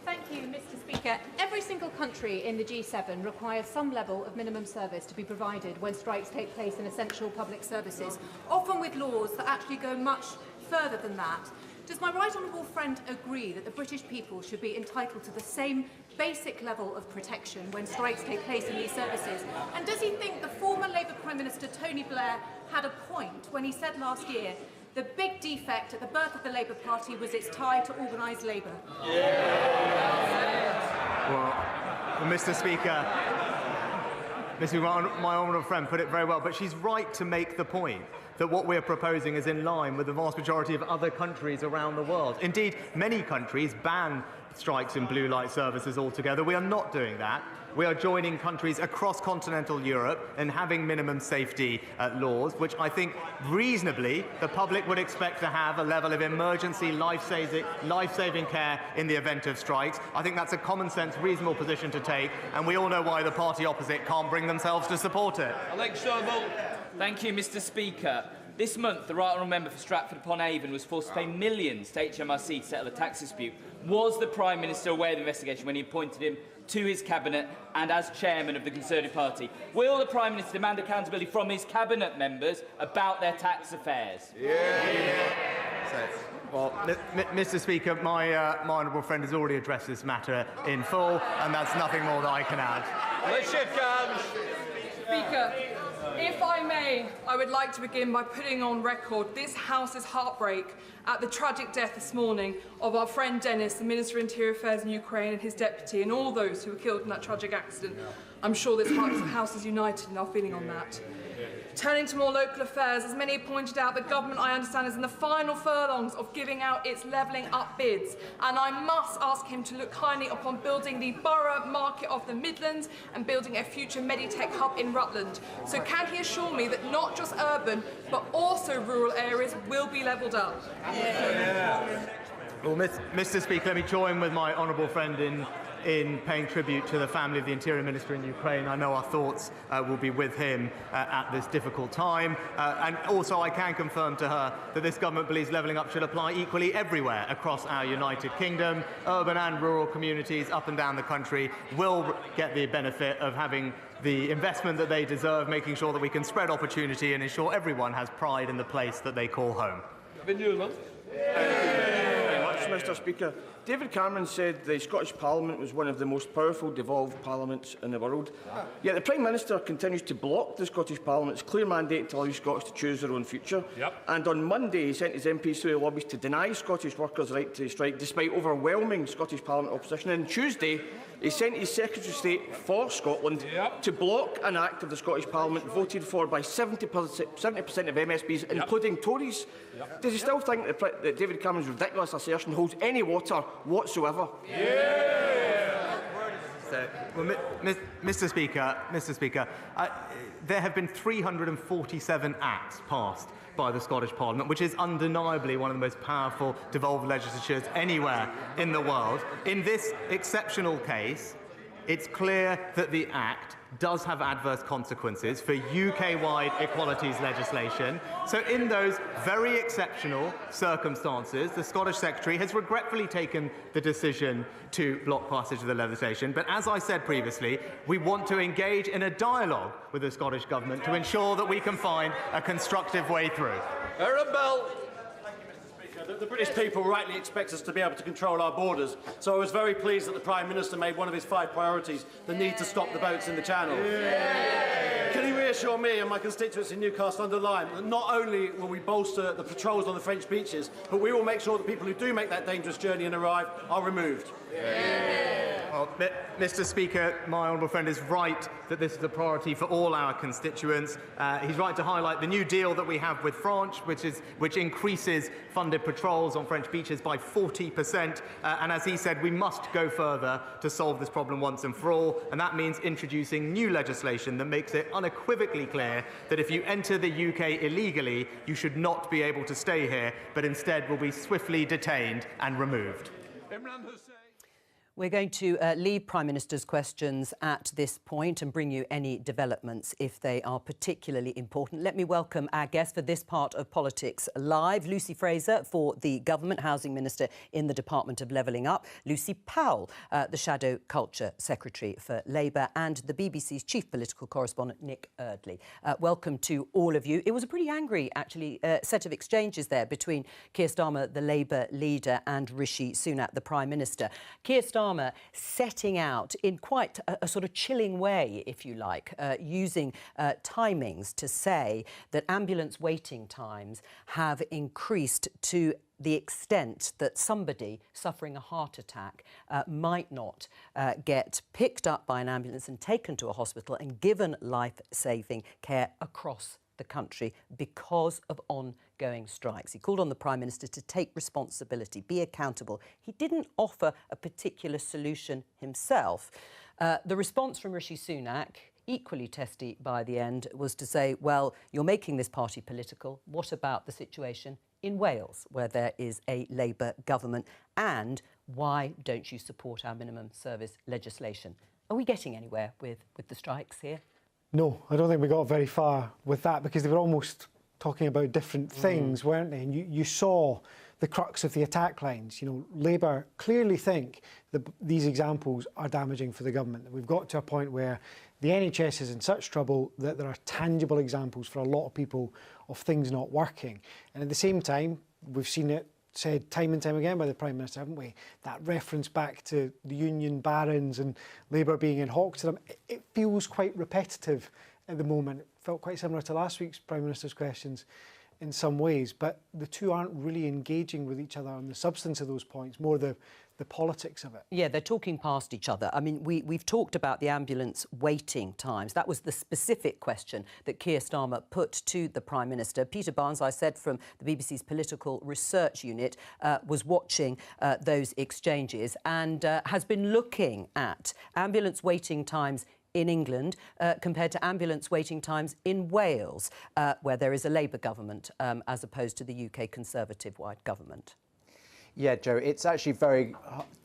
Thank you, Mr. Speaker. Every single country in the G7 requires some level of minimum service to be provided when strikes take place in essential public services, often with laws that actually go much further than that. Does my right honourable friend agree that the British people should be entitled to the same basic level of protection when strikes take place in these services? And does he think the former Labour Prime Minister Tony Blair had a point when he said last year the big defect at the birth of the Labour Party was its tie to organised labour? Well, Mr. Speaker, my honourable friend put it very well, but she's right to make the point that what we're proposing is in line with the vast majority of other countries around the world. Indeed, many countries ban strikes in blue light services altogether. We are not doing that. We are joining countries across continental Europe and having minimum safety laws, which I think reasonably the public would expect to have a level of emergency life-saving care in the event of strikes. I think that's a common sense, reasonable position to take, and we all know why the party opposite can't bring themselves to support it. Alex Sobel. Thank you, Mr. Speaker. This month, the Right Honourable Member for Stratford-upon-Avon was forced to pay millions to HMRC to settle a tax dispute. Was the Prime Minister aware of the investigation when he appointed him to his Cabinet and as Chairman of the Conservative Party? Will the Prime Minister demand accountability from his Cabinet members about their tax affairs? Well, Mr. Speaker, my honourable friend has already addressed this matter in full, and that's nothing more that I can add. Speaker, if I may, I would like to begin by putting on record this House's heartbreak at the tragic death this morning of our friend Denis, the Minister of Interior Affairs in Ukraine, and his deputy, and all those who were killed in that tragic accident. I'm sure this House is united in our feeling on that. Turning to more local affairs, as many have pointed out, the government, I understand, is in the final furlongs of giving out its levelling up bids. And I must ask him to look kindly upon building the borough market of the Midlands and building a future Meditech hub in Rutland. So can he assure me that not just urban, but also rural areas will be levelled up? Well, Mr. Speaker, let me join with my honourable friend in paying tribute to the family of the Interior Minister in Ukraine. I know our thoughts will be with him at this difficult time. And also I can confirm to her that this government believes levelling up should apply equally everywhere across our United Kingdom. Urban and rural communities up and down the country will get the benefit of having the investment that they deserve, making sure that we can spread opportunity and ensure everyone has pride in the place that they call home. Thank you very much, Mr. Speaker. David Cameron said the Scottish Parliament was one of the most powerful devolved parliaments in the world. Yet the Prime Minister continues to block the Scottish Parliament's clear mandate to allow Scots to choose their own future. And on Monday, he sent his MPs through the lobbies to deny Scottish workers' right to strike, despite overwhelming Scottish Parliament opposition. And Tuesday, he sent his Secretary of State for Scotland to block an act of the Scottish Parliament voted for by 70% of MSPs, including Tories. Does he still think that David Cameron's ridiculous assertion holds any water whatsoever? Well, Mr. Speaker, there have been 347 acts passed by the Scottish Parliament, which is undeniably one of the most powerful devolved legislatures anywhere in the world. In this exceptional case, it's clear that the Act does have adverse consequences for UK-wide equalities legislation. So in those very exceptional circumstances, the Scottish Secretary has regretfully taken the decision to block passage of the legislation. But as I said previously, we want to engage in a dialogue with the Scottish Government to ensure that we can find a constructive way through. Arabelle. The British people rightly expect us to be able to control our borders, so I was very pleased that the Prime Minister made one of his 5 priorities the need to stop the boats in the Channel. Can he reassure me and my constituents in Newcastle-under-Lyme that not only will we bolster the patrols on the French beaches, but we will make sure that people who do make that dangerous journey and arrive are removed? Mr. Speaker, my honourable friend is right that this is a priority for all our constituents. He's right to highlight the new deal that we have with France, which increases funded patrols on French beaches by 40%. And as he said, we must go further to solve this problem once and for all. And that means introducing new legislation that makes it unequivocally clear that if you enter the UK illegally, you should not be able to stay here, but instead will be swiftly detained and removed. We're going to leave Prime Minister's questions at this point and bring you any developments if they are particularly important. Let me welcome our guest for this part of Politics Live, Lucy Fraser for the Government, Housing Minister in the Department of Levelling Up, Lucy Powell, the Shadow Culture Secretary for Labour, and the BBC's Chief Political Correspondent, Nick Eardley. Welcome to all of you. It was a pretty angry, actually, set of exchanges there between Keir Starmer, the Labour leader, and Rishi Sunak, the Prime Minister. Keir Starmer setting out in quite a sort of chilling way, if you like, using timings to say that ambulance waiting times have increased to the extent that somebody suffering a heart attack might not get picked up by an ambulance and taken to a hospital and given life-saving care across the country because of ongoing strikes. He called on the Prime Minister to take responsibility, be accountable. He didn't offer a particular solution himself. The response from Rishi Sunak, equally testy by the end, was to say, well, you're making this party political. What about the situation in Wales, where there is a Labour government? And why don't you support our minimum service legislation? Are we getting anywhere with the strikes here? No, I don't think we got very far with that because they were almost talking about different things, weren't they? And you saw the crux of the attack lines. You know, Labour clearly think that these examples are damaging for the government. We've got to a point where the NHS is in such trouble that there are tangible examples for a lot of people of things not working. And at the same time, we've seen it said time and time again by the Prime Minister, haven't we? That reference back to the union barons and Labour being in hock to them, it feels quite repetitive at the moment. It felt quite similar to last week's Prime Minister's questions in some ways, but the two aren't really engaging with each other on the substance of those points, more the politics of it. Yeah, they're talking past each other. I mean, we've talked about the ambulance waiting times. That was the specific question that Keir Starmer put to the Prime Minister. Peter Barnes, I said, from the BBC's Political Research Unit, was watching those exchanges and has been looking at ambulance waiting times in England compared to ambulance waiting times in Wales, where there is a Labour government as opposed to the UK Conservative-wide government. Yeah, Joe, it's actually very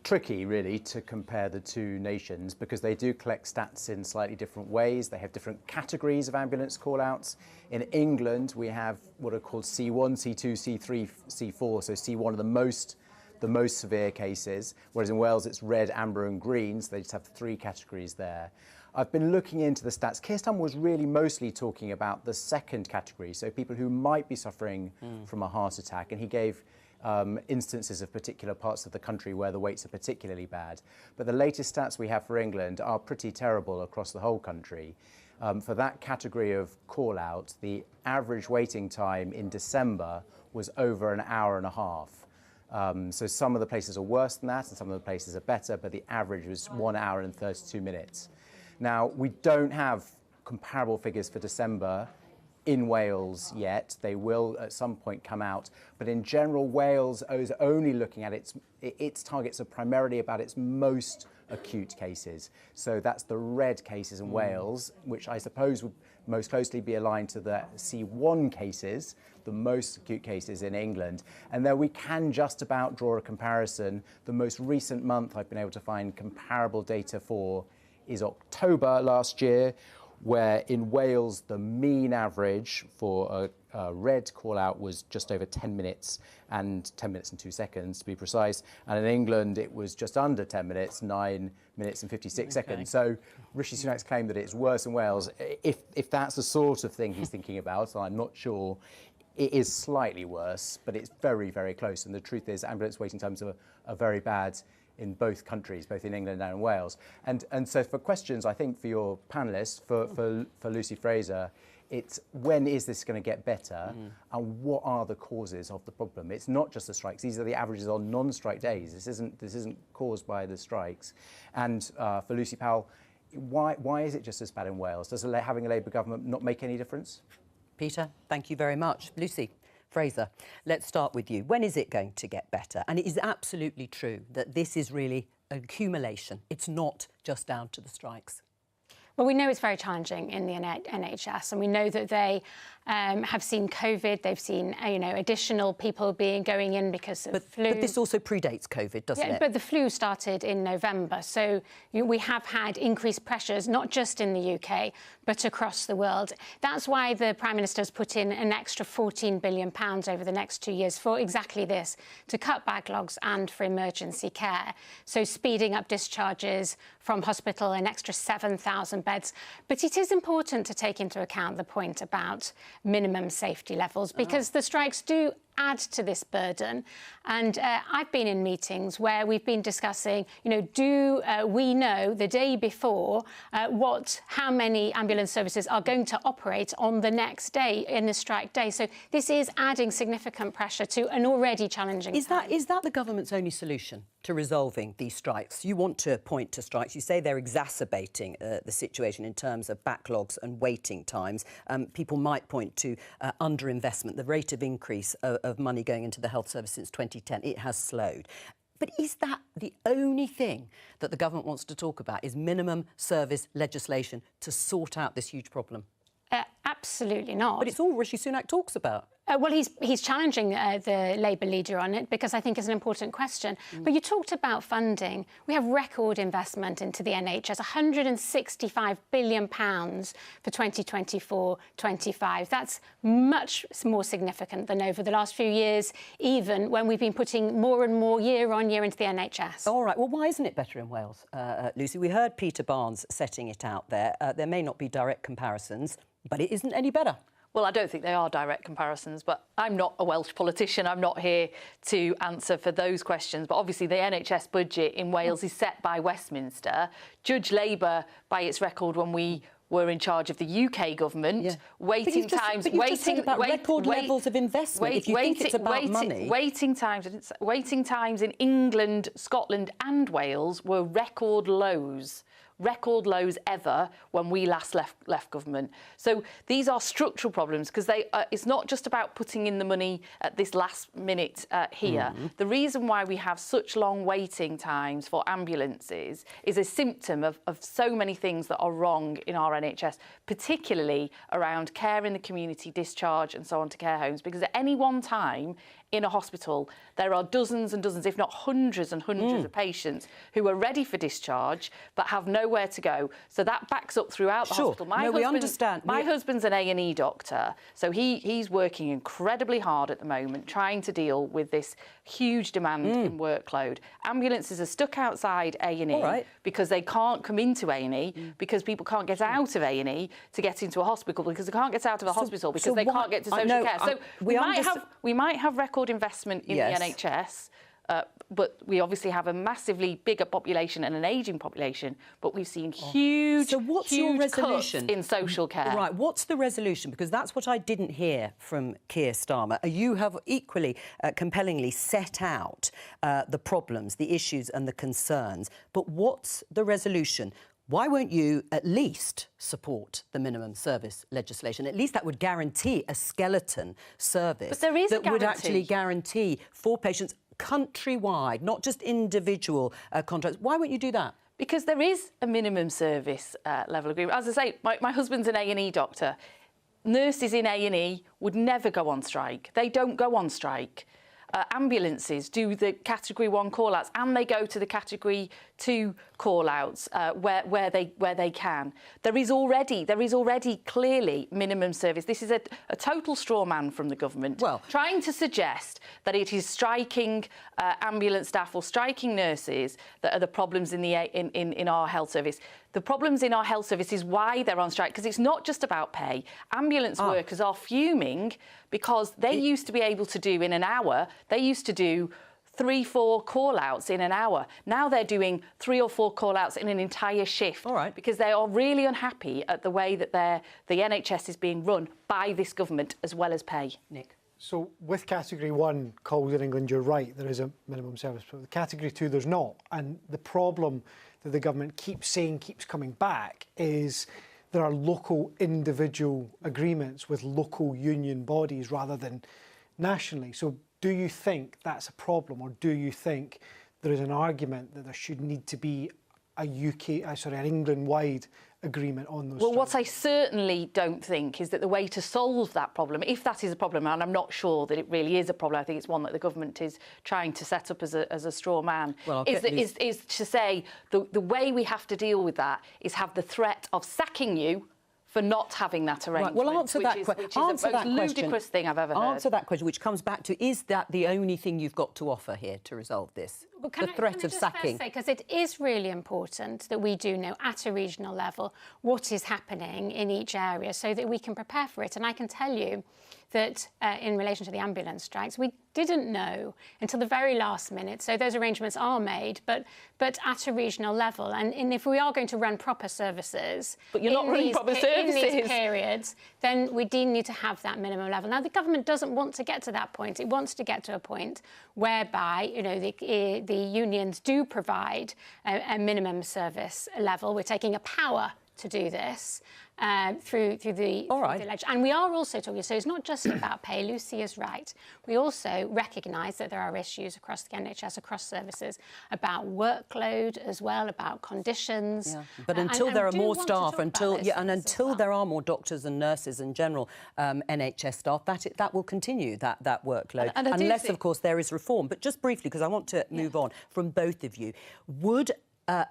tricky, really, to compare the two nations because they do collect stats in slightly different ways. They have different categories of ambulance call-outs. In England, we have what are called C1, C2, C3, C4. So C1 are the most severe cases, whereas in Wales it's red, amber and green, so they just have three categories there. I've been looking into the stats. Keir Starmer was really mostly talking about the second category, so people who might be suffering from a heart attack, and he gave instances of particular parts of the country where the waits are particularly bad. But the latest stats we have for England are pretty terrible across the whole country. For that category of call-out, the average waiting time in December was over an hour and a half. So some of the places are worse than that and some of the places are better, but the average was 1 hour and 32 minutes. Now, we don't have comparable figures for December in Wales yet. They will at some point come out. But in general, Wales is only looking at its targets are primarily about its most acute cases. So that's the red cases in Wales, which I suppose would most closely be aligned to the C1 cases, the most acute cases in England. And there we can just about draw a comparison. The most recent month I've been able to find comparable data for is October last year, where in Wales the mean average for a red call-out was just over 10 minutes, and 10 minutes and 2 seconds to be precise. And in England it was just under 10 minutes, 9 minutes and 56 seconds. So Rishi Sunak's claim that it's worse in Wales, if that's the sort of thing he's thinking about, I'm not sure, it is slightly worse, but it's very, very close. And the truth is ambulance waiting times are very bad in both countries, both in England and in Wales. And so for questions, I think, for your panellists, for Lucy Fraser, It's when is this going to get better, and what are the causes of the problem? It's not just the strikes. These are the averages on non-strike days. This isn't caused by the strikes. And for Lucy Powell, why is it just as bad in Wales? Does having a Labour government not make any difference? Peter, thank you very much. Lucy Fraser, let's start with you. When is it going to get better? And it is absolutely true that this is really an accumulation. It's not just down to the strikes. Well, we know it's very challenging in the NHS, and we know that they have seen COVID. They've seen, additional people going in because of flu. But this also predates COVID, doesn't it? But the flu started in November, so we have had increased pressures, not just in the UK, but across the world. That's why the Prime Minister has put in an extra £14 billion over the next 2 years for exactly this, to cut backlogs and for emergency care. So speeding up discharges from hospital, an extra 7,000 beds. But it is important to take into account the point about minimum safety levels, because the strikes do add to this burden. And I've been in meetings where we've been discussing, do we know the day before how many ambulance services are going to operate on the next day in the strike day? So this is adding significant pressure to an already challenging time. Is that the government's only solution to resolving these strikes? You want to point to strikes. You say they're exacerbating the situation in terms of backlogs and waiting times. People might point to underinvestment, the rate of increase of money going into the health service since 2010. It has slowed. But is that the only thing that the government wants to talk about, is minimum service legislation to sort out this huge problem? Absolutely not. But it's all Rishi Sunak talks about. Well, he's challenging the Labour leader on it, because I think it's an important question. But you talked about funding. We have record investment into the NHS, £165 billion for 2024-25. That's much more significant than over the last few years, even when we've been putting more and more year on year into the NHS. All right. Well, why isn't it better in Wales, Lucy? We heard Peter Barnes setting it out there. There may not be direct comparisons, but it isn't any better. Well, I don't think they are direct comparisons, but I'm not a Welsh politician. I'm not here to answer for those questions. But obviously, the NHS budget in Wales is set by Westminster. Judge Labour by its record when we were in charge of the UK government. Waiting times, record levels of investment. If you think it's about money, waiting times in England, Scotland, and Wales were record lows ever when we last left government. So these are structural problems, because it's not just about putting in the money at this last minute here. The reason why we have such long waiting times for ambulances is a symptom of so many things that are wrong in our NHS, particularly around care in the community, discharge and so on to care homes, because at any one time in a hospital, there are dozens and dozens, if not hundreds and hundreds of patients who are ready for discharge but have nowhere to go. So that backs up throughout the hospital. We understand. My husband's an A&E doctor, so he's working incredibly hard at the moment, trying to deal with this huge demand in workload. Ambulances are stuck outside A&E because they can't come into A&E, because people can't get out of A&E to get into a hospital, because they can't get out of a hospital because they can't get to social care. So we might have record investment in the NHS, but we obviously have a massively bigger population and an ageing population, but we've seen huge, huge cuts in social care. Right, what's the resolution? Because that's what I didn't hear from Keir Starmer. You have equally compellingly set out the problems, the issues and the concerns, but what's the resolution? Why won't you at least support the minimum service legislation? At least that would guarantee a skeleton service that would actually guarantee for patients countrywide, not just individual contracts. Why won't you do that? Because there is a minimum service level agreement. As I say, my husband's an A&E doctor. Nurses in A&E would never go on strike. They don't go on strike. Ambulances do the Category 1 call-outs, and they go to the Category 2 call-outs where they can. There is already clearly minimum service. This is a total straw man from the government, trying to suggest that it is striking ambulance staff or striking nurses that are the problems in our health service. The problems in our health service is why they're on strike, because it's not just about pay. Ambulance workers are fuming because they used to be able to do in an hour, they used to do 3-4 call-outs in an hour. Now they're doing 3 or 4 call-outs in an entire shift. All right. Because they are really unhappy at the way that the NHS is being run by this government, as well as pay. Nick? So with Category 1 calls in England, you're right, there is a minimum service, but with Category 2 there's not. And the problem that the government keeps saying, keeps coming back, is there are local individual agreements with local union bodies rather than nationally. So do you think that's a problem, or do you think there is an argument that there should need to be an England-wide agreement on those? Well, what I certainly don't think is that the way to solve that problem, if that is a problem, and I'm not sure that it really is a problem, I think it's one that the government is trying to set up as a straw man, is to say the way we have to deal with that is have the threat of sacking you for not having that arrangement. Right, well, answer that question. Which is the most ludicrous thing I've ever heard. Answer that question, which comes back to, is that the only thing you've got to offer here to resolve this? Well, the threat of sacking? Because it is really important that we do know at a regional level what is happening in each area so that we can prepare for it. And I can tell you that in relation to the ambulance strikes, we didn't know until the very last minute. So those arrangements are made, but at a regional level. And if we are going to run proper services, but you're not running proper services in these periods, then we do need to have that minimum level. Now, the government doesn't want to get to that point. It wants to get to a point whereby, you know, the unions do provide a minimum service level. We're taking a power to do this through the legislation. And we are also talking, so it's not just about pay. Lucy is right. We also recognise that there are issues across the NHS, across services, about workload as well, about conditions. Yeah. But until there are more staff, until there are more doctors and nurses and general NHS staff, that will continue, that workload, unless, of course, there is reform. But just briefly, because I want to move on from both of you, would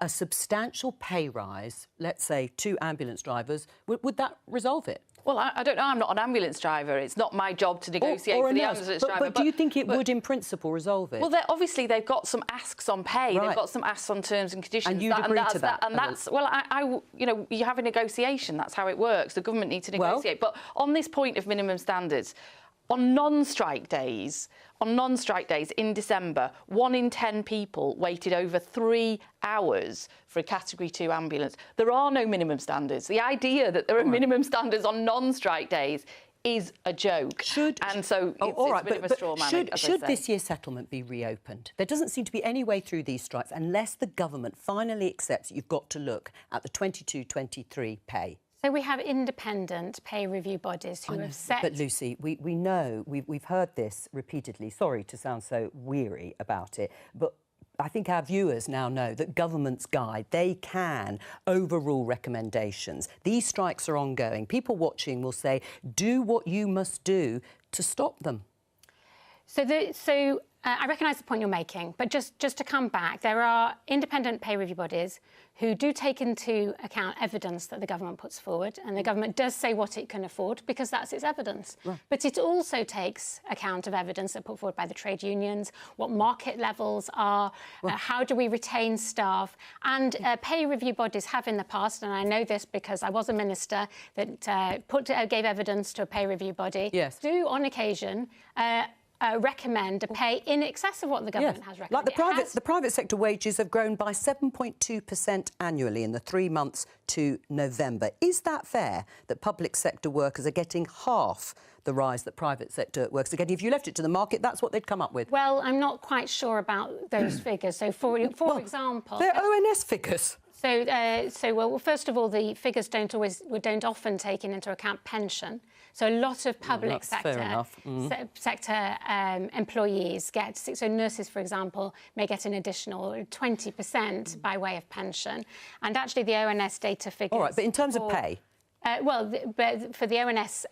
a substantial pay rise, let's say 2 ambulance drivers, would that resolve it? Well, I don't know. I'm not an ambulance driver. It's not my job to negotiate for the ambulance driver. But do you think it would, in principle, resolve it? Well, obviously, they've got some asks on pay. Right. They've got some asks on terms and conditions. And you'd agree to that? And that's, well, you know, you have a negotiation. That's how it works. The government needs to negotiate. But on this point of minimum standards, on non-strike days in December, 1 in 10 people waited over 3 hours for a Category 2 ambulance. There are no minimum standards. The idea that there are minimum standards on non-strike days is a joke. It's a bit of a straw man, should this year's settlement be reopened? There doesn't seem to be any way through these strikes unless the government finally accepts that you've got to look at the 22-23 pay. So we have independent pay review bodies who have set... But Lucy, we know, we've heard this repeatedly. Sorry to sound so weary about it, but I think our viewers now know that governments guide. They can overrule recommendations. These strikes are ongoing. People watching will say, do what you must do to stop them. I recognise the point you're making, but just to come back, there are independent pay review bodies who do take into account evidence that the government puts forward, and the government does say what it can afford because that's its evidence. Right. But it also takes account of evidence that put forward by the trade unions, what market levels are, how do we retain staff, and pay review bodies have in the past, and I know this because I was a minister that gave evidence to a pay review body, do on occasion recommend a pay in excess of what the government has recommended. Like the private sector wages have grown by 7.2% annually in the 3 months to November. Is that fair that public sector workers are getting half the rise that private sector workers are getting? If you left it to the market, that's what they'd come up with. Well, I'm not quite sure about those figures. So, for example... They're ONS figures. Well, first of all, the figures don't often take into account pension. So a lot of public sector employees get, so nurses, for example, may get an additional 20% by way of pension. And actually the ONS data figures... All right, but in terms of pay? But for the ONS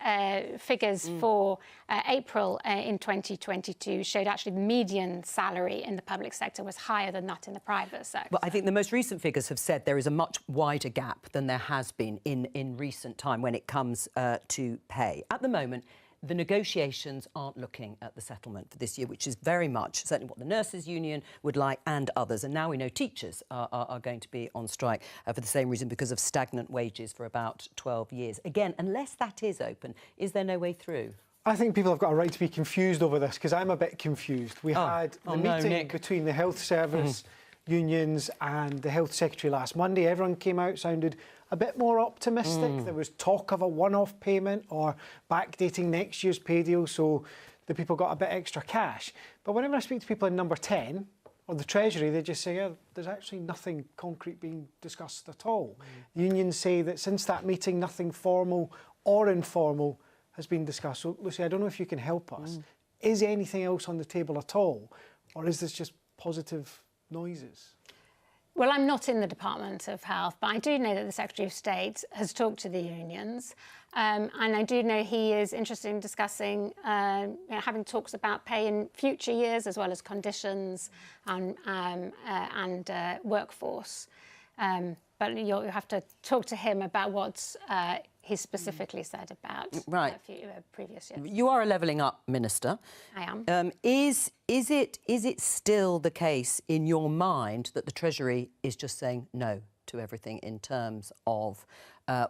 figures for April in 2022 showed actually the median salary in the public sector was higher than that in the private sector. Well, I think the most recent figures have said there is a much wider gap than there has been in recent time when it comes to pay. At the moment, the negotiations aren't looking at the settlement for this year, which is very much certainly what the nurses' union would like and others. And now we know teachers are going to be on strike for the same reason, because of stagnant wages for about 12 years. Again, unless that is open, is there no way through? I think people have got a right to be confused over this, because I'm a bit confused. We had the meeting between the Health Service unions and the Health Secretary last Monday. Everyone came out, sounded a bit more optimistic. There was talk of a one-off payment or backdating next year's pay deal, so the people got a bit extra cash. But whenever I speak to people in Number 10 or the Treasury, they just say, yeah, there's actually nothing concrete being discussed at all. The unions say that since that meeting, nothing formal or informal has been discussed. So, Lucy, I don't know if you can help us. Is anything else on the table at all? Or is this just positive noises? Well, I'm not in the Department of Health, but I do know that the Secretary of State has talked to the unions. And I do know he is interested in discussing, having talks about pay in future years, as well as conditions and workforce. But you'll have to talk to him about what he specifically said about previous years. You are a Levelling Up minister. I am. Is it still the case in your mind that the Treasury is just saying no to everything in terms of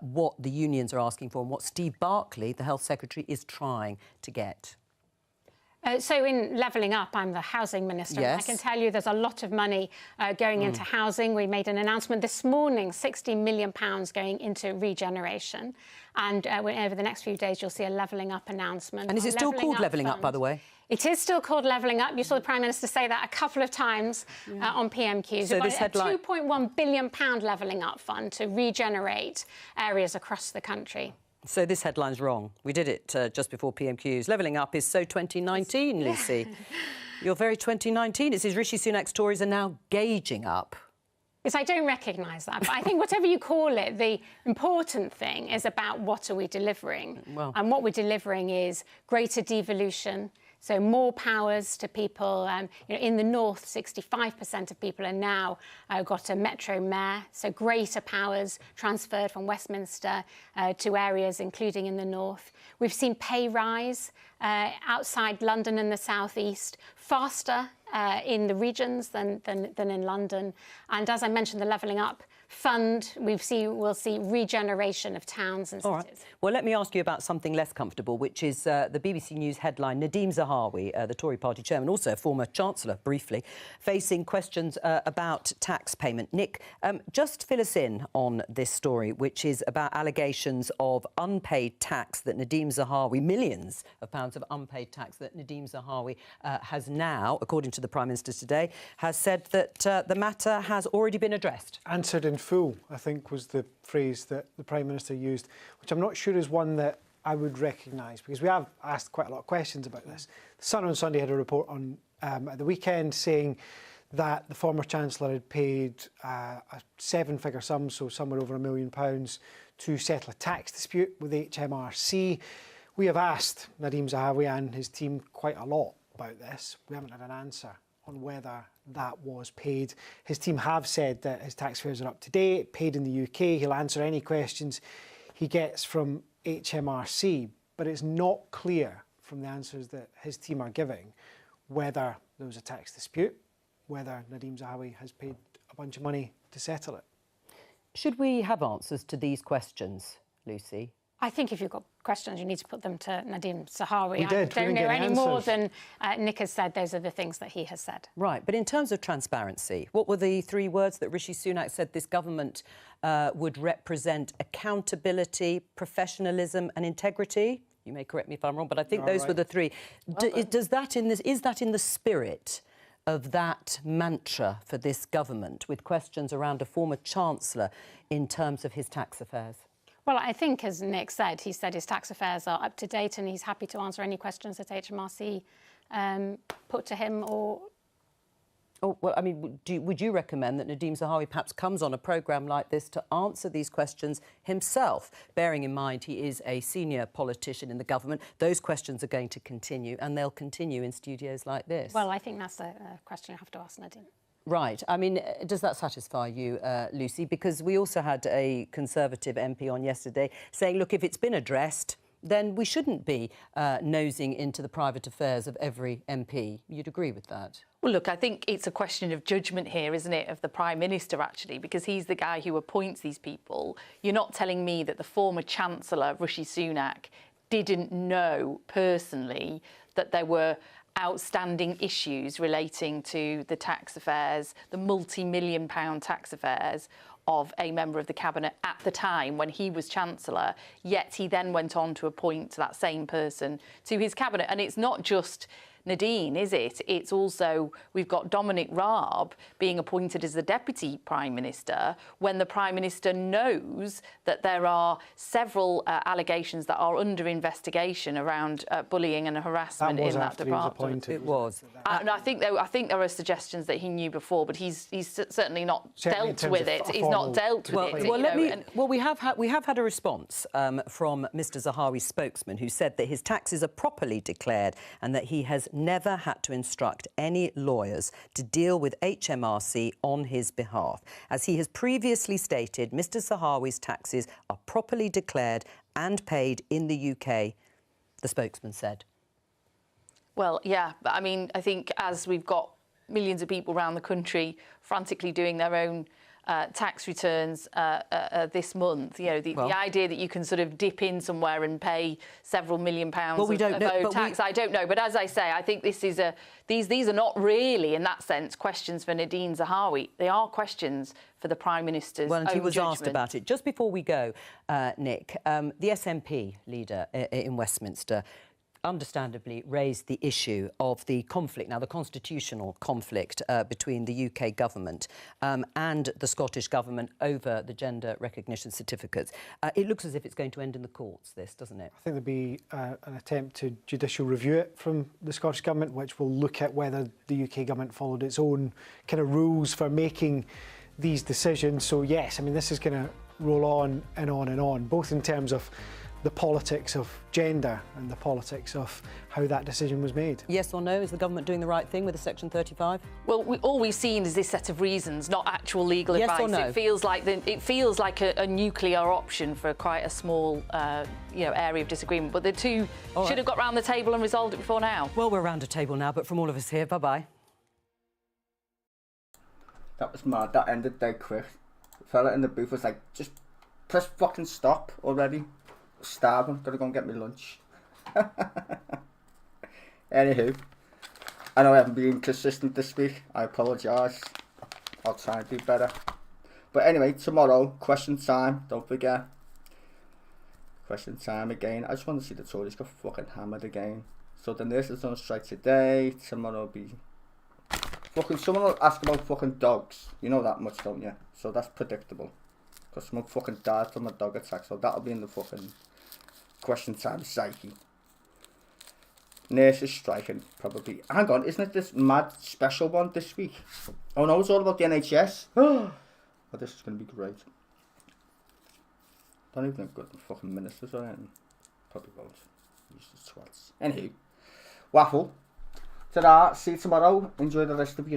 what the unions are asking for and what Steve Barclay, the Health Secretary, is trying to get? So in Levelling Up, I'm the housing minister. Yes. I can tell you there's a lot of money going into housing. We made an announcement this morning, £60 million going into regeneration. And over the next few days, you'll see a Levelling Up announcement. And is it still called Levelling Up, by the way? It is still called Levelling Up. You saw the Prime Minister say that a couple of times on PMQs. So We've this got a headline... £2.1 billion Levelling Up fund to regenerate areas across the country. So this headline's wrong. We did it just before PMQs. Levelling Up is so 2019, Lucy. You're very 2019. It says Rishi Sunak's Tories are now gauging up. Yes, I don't recognise that. But I think whatever you call it, the important thing is about what are we delivering. Well. And what we're delivering is greater devolution. So more powers to people. In the north, 65% of people are now got a metro mayor. So greater powers transferred from Westminster to areas, including in the north. We've seen pay rise outside London and the south east, faster in the regions than in London. And as I mentioned, the Levelling Up fund, we'll see regeneration of towns and cities. All right. Well, let me ask you about something less comfortable, which is the BBC News headline, Nadeem Zahawi, the Tory party chairman, also a former Chancellor, briefly, facing questions about tax payment. Nick, just fill us in on this story, which is about allegations of unpaid tax that Nadeem Zahawi, millions of pounds of unpaid tax that Nadeem Zahawi has now, according to the Prime Minister today, has said that the matter has already been addressed. Answered in full, I think, was the phrase that the Prime Minister used, which I'm not sure is one that I would recognise, because we have asked quite a lot of questions about this. The Sun on Sunday had a report on at the weekend saying that the former Chancellor had paid a seven-figure sum, so somewhere over £1 million, to settle a tax dispute with HMRC. We have asked Nadeem Zahawi and his team quite a lot about this. We haven't had an answer on whether that was paid. His team have said that his tax fares are up to date, paid in the UK. He'll answer any questions he gets from HMRC, but it's not clear from the answers that his team are giving whether there was a tax dispute, whether Nadeem Zahawi has paid a bunch of money to settle it. Should we have answers to these questions, Lucy? I think if you've got questions, you need to put them to Nadeem Zahawi. We did. I don't know any more than Nick has said. Those are the things that he has said. Right, but in terms of transparency, what were the three words that Rishi Sunak said this government would represent? Accountability, professionalism and integrity? You may correct me if I'm wrong, but I think those were the three. Is that in the spirit of that mantra for this government, with questions around a former Chancellor in terms of his tax affairs? Well, I think, as Nick said, he said his tax affairs are up to date and he's happy to answer any questions that HMRC put to him or... Oh, well, I mean, would you recommend that Nadeem Zahawi perhaps comes on a programme like this to answer these questions himself, bearing in mind he is a senior politician in the government? Those questions are going to continue, and they'll continue in studios like this. Well, I think that's a question you have to ask Nadeem. Right. I mean, does that satisfy you, Lucy? Because we also had a Conservative MP on yesterday saying, look, if it's been addressed, then we shouldn't be nosing into the private affairs of every MP. You'd agree with that? Well, look, I think it's a question of judgment here, isn't it, of the Prime Minister, actually, because he's the guy who appoints these people. You're not telling me that the former Chancellor, Rishi Sunak, didn't know personally that there were outstanding issues relating to the tax affairs, the multi-million pound tax affairs of a member of the cabinet at the time when he was Chancellor, yet he then went on to appoint that same person to his cabinet. And it's not just Nadine, is it? It's also, we've got Dominic Raab being appointed as the Deputy Prime Minister when the Prime Minister knows that there are several allegations that are under investigation around bullying and harassment in that department. It was. And I think there are suggestions that he knew before, but he's certainly not dealt with it. He's not dealt with it. Well, we have had a response from Mr Zahawi's spokesman, who said that his taxes are properly declared and that he has never had to instruct any lawyers to deal with HMRC on his behalf. As he has previously stated, Mr Zahawi's taxes are properly declared and paid in the UK, the spokesman said. Well, yeah, but I mean, I think as we've got millions of people around the country frantically doing their own tax returns this month, you know, the idea that you can sort of dip in somewhere and pay several £1 million of tax, I don't know. But as I say, I think this is these are not really, in that sense, questions for Nadine Zahawi. They are questions for the Prime Minister's Well, and he own was judgment. asked about it. Just before we go, Nick, the SNP leader in Westminster understandably raised the issue of the conflict, now the constitutional conflict between the UK government and the Scottish government over the gender recognition certificates. It looks as if it's going to end in the courts, this, doesn't it? I think there'll be an attempt to judicial review it from the Scottish Government, which will look at whether the UK Government followed its own kind of rules for making these decisions. So, yes, I mean, this is going to roll on and on and on, both in terms of the politics of gender and the politics of how that decision was made. Yes or no? Is the government doing the right thing with the Section 35? Well, all we've seen is this set of reasons, not actual legal advice. Yes or no? It feels like a nuclear option for quite a small, area of disagreement. But the two should have got round the table and resolved it before now. Well, we're round a table now, but from all of us here, bye-bye. That was mad. That ended dead quick. The fella in the booth was like, just press fucking stop already. Starving, gotta go and get me lunch. Anywho, I know I haven't been consistent this week. I apologise. I'll try and do better. But anyway, tomorrow, question time. Don't forget. Question time again. I just want to see the Tories get fucking hammered again. So the nurses on strike today. Tomorrow will be fucking. Someone will ask about fucking dogs. You know that much, don't you? So that's predictable. Because someone fucking died from a dog attack. So that'll be in the fucking question time psyche. Nurses striking, probably. Hang on, isn't it this mad special one this week? Oh no, it's all about the NHS. Oh, this is going to be great. Don't even have good fucking ministers or anything. Probably won't. Useless twats. Anywho, waffle. Ta-da, see you tomorrow. Enjoy the rest of your day.